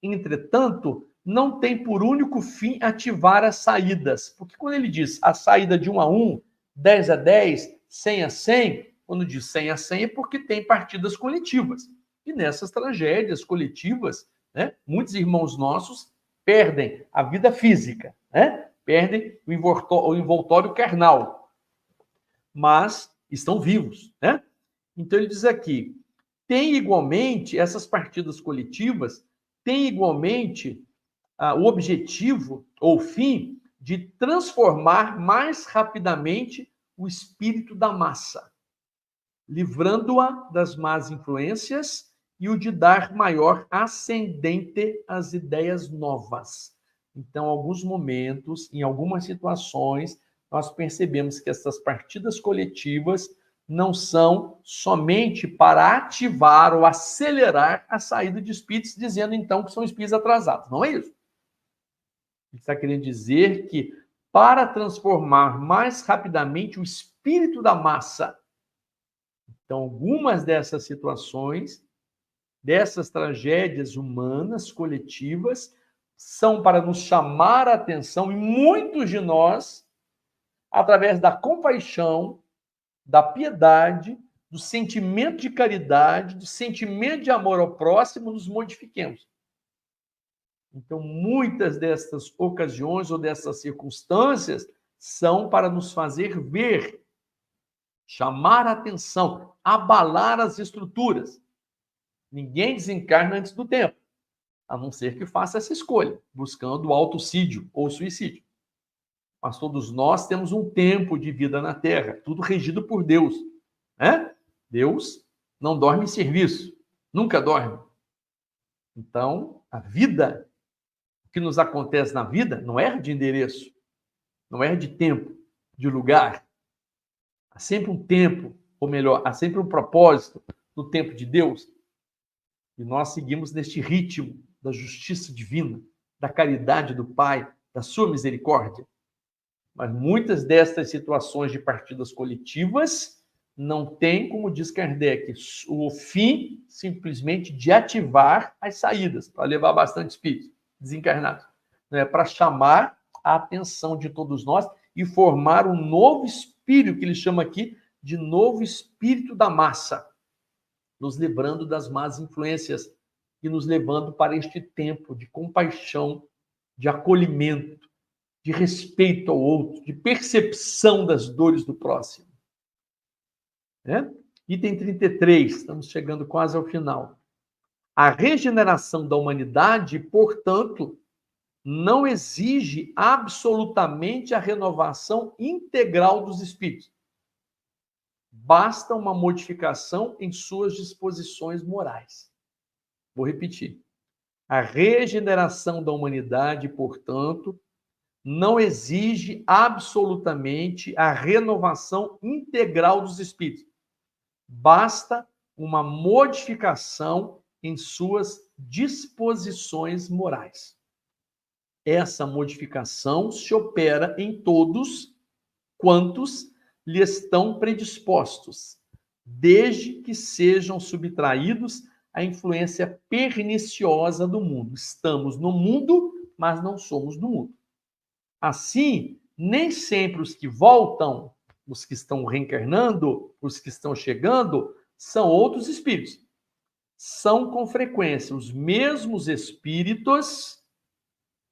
entretanto, não têm por único fim ativar as saídas. Porque quando ele diz a saída de 1 a 1, 10 a 10, 100 a 100, quando diz 100 a 100 é porque tem partidas coletivas. E nessas tragédias coletivas, né, muitos irmãos nossos perdem a vida física, né? Perdem o envoltório carnal, mas estão vivos, né? Então ele diz aqui, tem igualmente, essas partidas coletivas, tem igualmente o objetivo ou fim de transformar mais rapidamente o espírito da massa, livrando-a das más influências e o de dar maior ascendente às ideias novas. Então, em alguns momentos, em algumas situações, nós percebemos que essas partidas coletivas não são somente para ativar ou acelerar a saída de espíritos, dizendo então que são espíritos atrasados. Não é isso. Ele está querendo dizer que para transformar mais rapidamente o espírito da massa. Então, algumas dessas situações, dessas tragédias humanas, coletivas, são para nos chamar a atenção, e muitos de nós, através da compaixão, da piedade, do sentimento de caridade, do sentimento de amor ao próximo, nos modifiquemos. Então, muitas dessas ocasiões ou dessas circunstâncias são para nos fazer ver, chamar a atenção, abalar as estruturas. Ninguém desencarna antes do tempo, a não ser que faça essa escolha, buscando o autocídio ou suicídio. Mas todos nós temos um tempo de vida na Terra, tudo regido por Deus, né? Deus não dorme em serviço, nunca dorme. Então, a vida, o que nos acontece na vida, não é de endereço, não é de tempo, de lugar. Há sempre um tempo, ou melhor, há sempre um propósito no tempo de Deus. E nós seguimos neste ritmo da justiça divina, da caridade do Pai, da sua misericórdia. Mas muitas destas situações de partidas coletivas não têm, como diz Kardec, o fim simplesmente de ativar as saídas, para levar bastante espíritos desencarnados. Não é para chamar a atenção de todos nós e formar um novo espírito, que ele chama aqui de novo espírito da massa, nos livrando das más influências e nos levando para este tempo de compaixão, de acolhimento, de respeito ao outro, de percepção das dores do próximo. Né? Item 33, estamos chegando quase ao final. A regeneração da humanidade, portanto, não exige absolutamente a renovação integral dos espíritos. Basta uma modificação em suas disposições morais. Vou repetir. A regeneração da humanidade, portanto, não exige absolutamente a renovação integral dos espíritos. Basta uma modificação em suas disposições morais. Essa modificação se opera em todos quantos lhe estão predispostos, desde que sejam subtraídos à influência perniciosa do mundo. Estamos no mundo, mas não somos do mundo. Assim, nem sempre os que voltam, os que estão reencarnando, os que estão chegando, são outros espíritos. São, com frequência, os mesmos espíritos,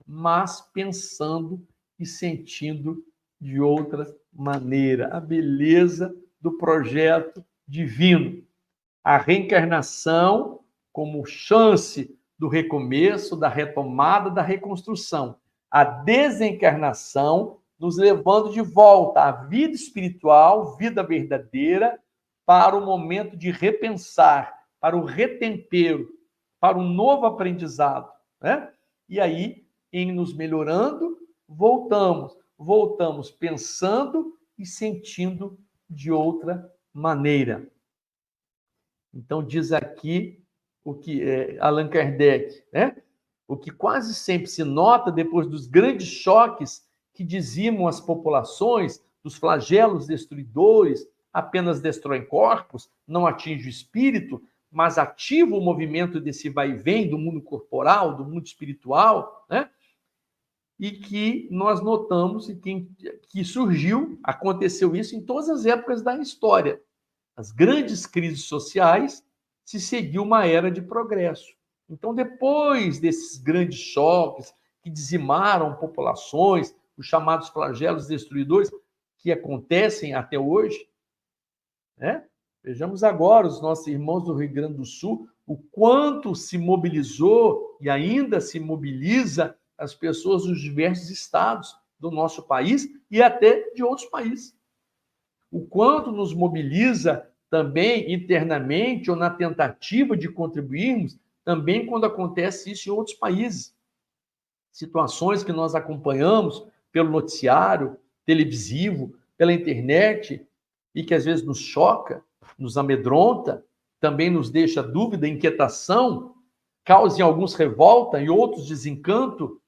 mas pensando e sentindo de outra maneira. A beleza do projeto divino. A reencarnação como chance do recomeço, da retomada, da reconstrução. A desencarnação nos levando de volta à vida espiritual, vida verdadeira, para o momento de repensar, para o retempero, para um novo aprendizado, né? E aí, em nos melhorando, voltamos pensando e sentindo de outra maneira. Então, diz aqui o que Allan Kardec, né? O que quase sempre se nota depois dos grandes choques que dizimam as populações, dos flagelos destruidores, apenas destroem corpos, não atinge o espírito, mas ativa o movimento desse vai e vem do mundo corporal, do mundo espiritual, né? E que nós notamos que surgiu, aconteceu isso em todas as épocas da história. As grandes crises sociais se seguiu uma era de progresso. Então, depois desses grandes choques que dizimaram populações, os chamados flagelos destruidores, que acontecem até hoje, né? Vejamos agora os nossos irmãos do Rio Grande do Sul, o quanto se mobilizou e ainda se mobiliza as pessoas dos diversos estados do nosso país e até de outros países. O quanto nos mobiliza também internamente ou na tentativa de contribuirmos também quando acontece isso em outros países. Situações que nós acompanhamos pelo noticiário televisivo, pela internet, e que às vezes nos choca, nos amedronta, também nos deixa dúvida, inquietação, causa em alguns revolta, em outros desencanto,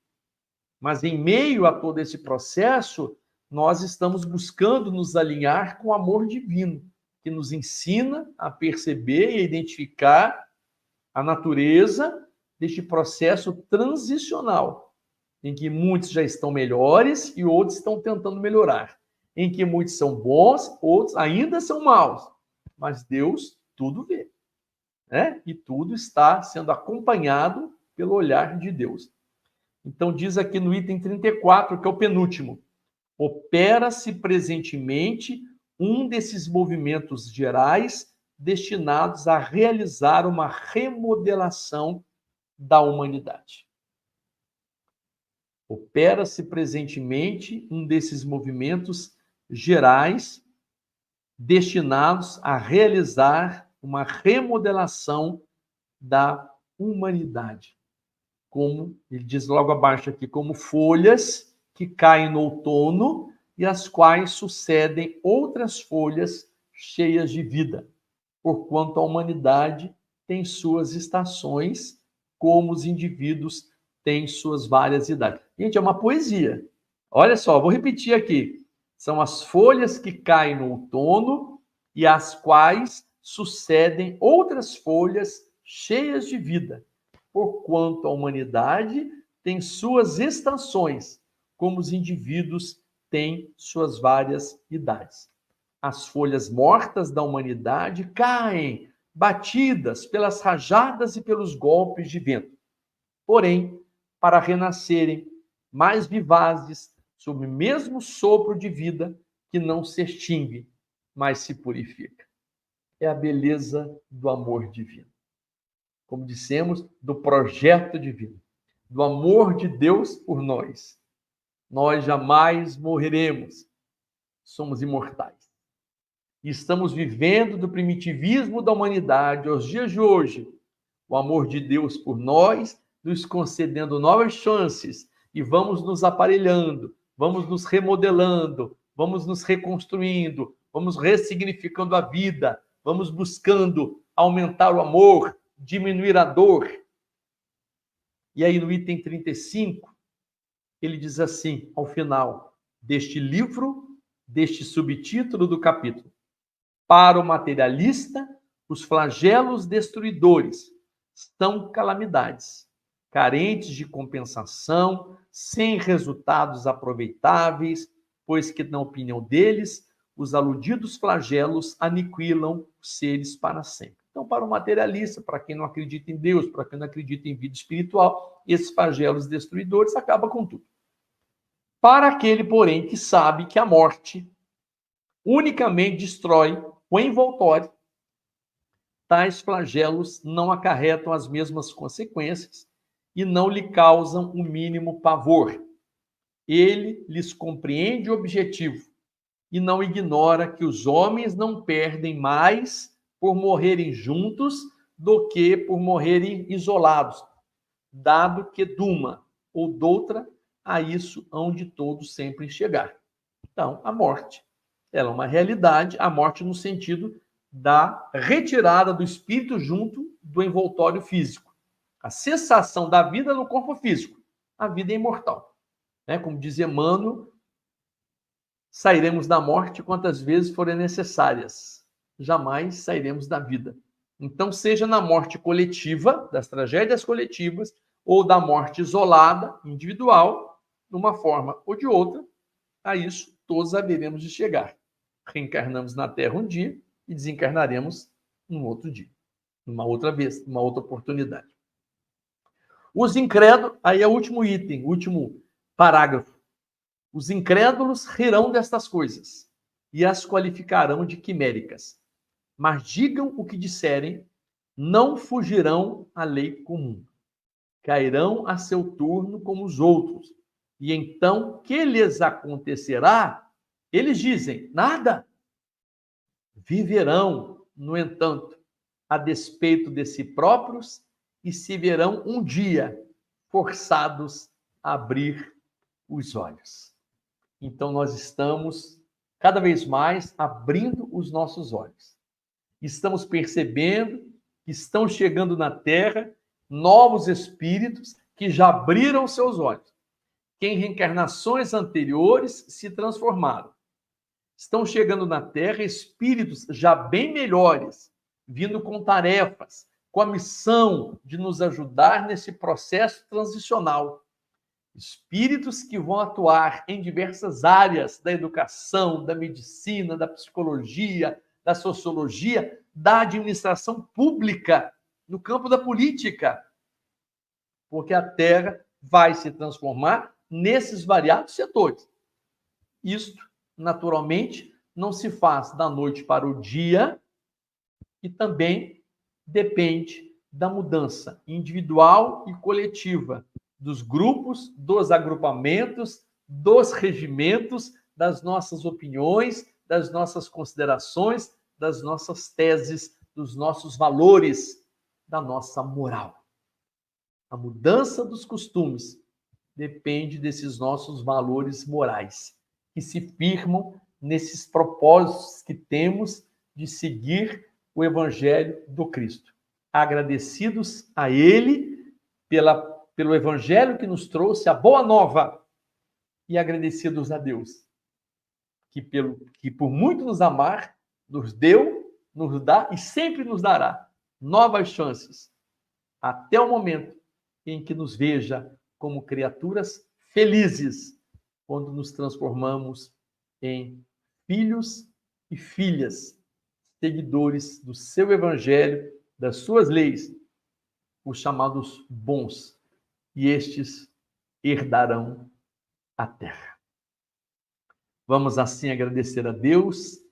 mas em meio a todo esse processo, nós estamos buscando nos alinhar com o amor divino, que nos ensina a perceber e a identificar a natureza deste processo transicional, em que muitos já estão melhores e outros estão tentando melhorar, em que muitos são bons, outros ainda são maus, mas Deus tudo vê, né? E tudo está sendo acompanhado pelo olhar de Deus. Então diz aqui no item 34, que é o penúltimo, opera-se presentemente um desses movimentos gerais destinados a realizar uma remodelação da humanidade. Opera-se presentemente um desses movimentos gerais destinados a realizar uma remodelação da humanidade. Como ele diz logo abaixo aqui, como folhas que caem no outono e as quais sucedem outras folhas cheias de vida, porquanto a humanidade tem suas estações, como os indivíduos têm suas várias idades. Gente, é uma poesia. Olha só, vou repetir aqui. São as folhas que caem no outono e as quais sucedem outras folhas cheias de vida, porquanto a humanidade tem suas estações, como os indivíduos têm suas várias idades. As folhas mortas da humanidade caem, batidas pelas rajadas e pelos golpes de vento. Porém, para renascerem mais vivazes, sob o mesmo sopro de vida que não se extingue, mas se purifica. É a beleza do amor divino. Como dissemos, do projeto divino, do amor de Deus por nós. Nós jamais morreremos, somos imortais. E estamos vivendo do primitivismo da humanidade aos dias de hoje. O amor de Deus por nós, nos concedendo novas chances, e vamos nos aparelhando, vamos nos remodelando, vamos nos reconstruindo, vamos ressignificando a vida, vamos buscando aumentar o amor, diminuir a dor. E aí no item 35, ele diz assim, ao final deste livro, deste subtítulo do capítulo: para o materialista, os flagelos destruidores são calamidades, carentes de compensação, sem resultados aproveitáveis, pois que, na opinião deles, os aludidos flagelos aniquilam os seres para sempre. Então, para o materialista, para quem não acredita em Deus, para quem não acredita em vida espiritual, esses flagelos destruidores acabam com tudo. Para aquele, porém, que sabe que a morte unicamente destrói o envoltório, tais flagelos não acarretam as mesmas consequências e não lhe causam o mínimo pavor. Ele lhes compreende o objetivo e não ignora que os homens não perdem mais por morrerem juntos do que por morrerem isolados, dado que de uma ou doutra a isso onde todos sempre chegar. Então, a morte, ela é uma realidade, a morte no sentido da retirada do espírito junto do envoltório físico. A cessação da vida no corpo físico. A vida é imortal. Né? Como dizia Emmanuel, sairemos da morte quantas vezes forem necessárias. Jamais sairemos da vida. Então, seja na morte coletiva, das tragédias coletivas, ou da morte isolada, individual, de uma forma ou de outra, a isso todos haveremos de chegar. Reencarnamos na Terra um dia e desencarnaremos um outro dia, uma outra vez, uma outra oportunidade. Os incrédulos, aí é o último item, o último parágrafo. Os incrédulos rirão destas coisas e as qualificarão de quiméricas. Mas digam o que disserem, não fugirão à lei comum. Cairão a seu turno como os outros. E então, que lhes acontecerá? Eles dizem, nada. Viverão, no entanto, a despeito de si próprios e se verão um dia forçados a abrir os olhos. Então, nós estamos cada vez mais abrindo os nossos olhos. Estamos percebendo que estão chegando na Terra novos espíritos que já abriram seus olhos, que em reencarnações anteriores se transformaram. Estão chegando na Terra espíritos já bem melhores, vindo com tarefas, com a missão de nos ajudar nesse processo transicional. Espíritos que vão atuar em diversas áreas da educação, da medicina, da psicologia, da sociologia, da administração pública, no campo da política. Porque a Terra vai se transformar nesses variados setores. Isto, naturalmente, não se faz da noite para o dia e também depende da mudança individual e coletiva dos grupos, dos agrupamentos, dos regimentos, das nossas opiniões, das nossas considerações, das nossas teses, dos nossos valores, da nossa moral. A mudança dos costumes depende desses nossos valores morais, que se firmam nesses propósitos que temos de seguir o Evangelho do Cristo. Agradecidos a Ele pelo Evangelho que nos trouxe a boa nova e agradecidos a Deus, que por muito nos amar, nos deu, nos dá e sempre nos dará novas chances, até o momento em que nos veja como criaturas felizes, quando nos transformamos em filhos e filhas, seguidores do seu Evangelho, das suas leis, os chamados bons, e estes herdarão a terra. Vamos assim agradecer a Deus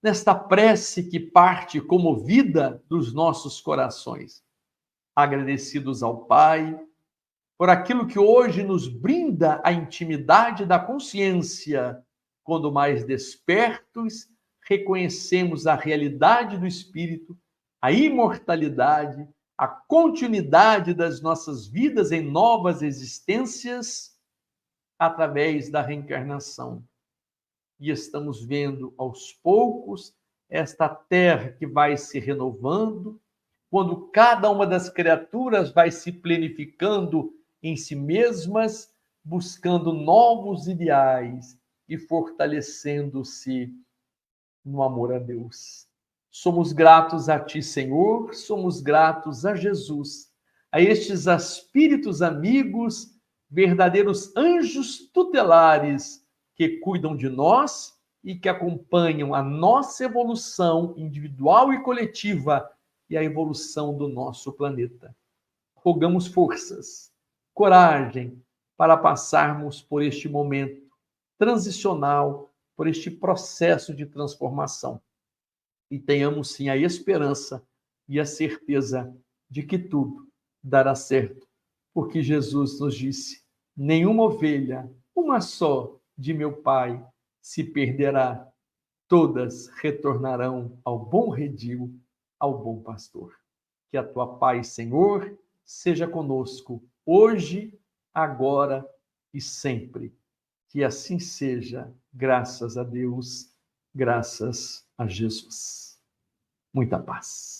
nesta prece que parte comovida dos nossos corações. Agradecidos ao Pai por aquilo que hoje nos brinda a intimidade da consciência, quando mais despertos reconhecemos a realidade do Espírito, a imortalidade, a continuidade das nossas vidas em novas existências através da reencarnação. E estamos vendo aos poucos esta terra que vai se renovando, quando cada uma das criaturas vai se plenificando em si mesmas, buscando novos ideais e fortalecendo-se no amor a Deus. Somos gratos a Ti, Senhor, somos gratos a Jesus, a estes espíritos amigos, verdadeiros anjos tutelares que cuidam de nós e que acompanham a nossa evolução individual e coletiva e a evolução do nosso planeta. Rogamos forças, coragem para passarmos por este momento transicional, por este processo de transformação. E tenhamos sim a esperança e a certeza de que tudo dará certo, porque Jesus nos disse: nenhuma ovelha, uma só, de meu Pai se perderá, todas retornarão ao bom redil, ao bom pastor. Que a tua paz, Senhor, seja conosco hoje, agora e sempre. Que assim seja, graças a Deus, graças a Jesus. Muita paz.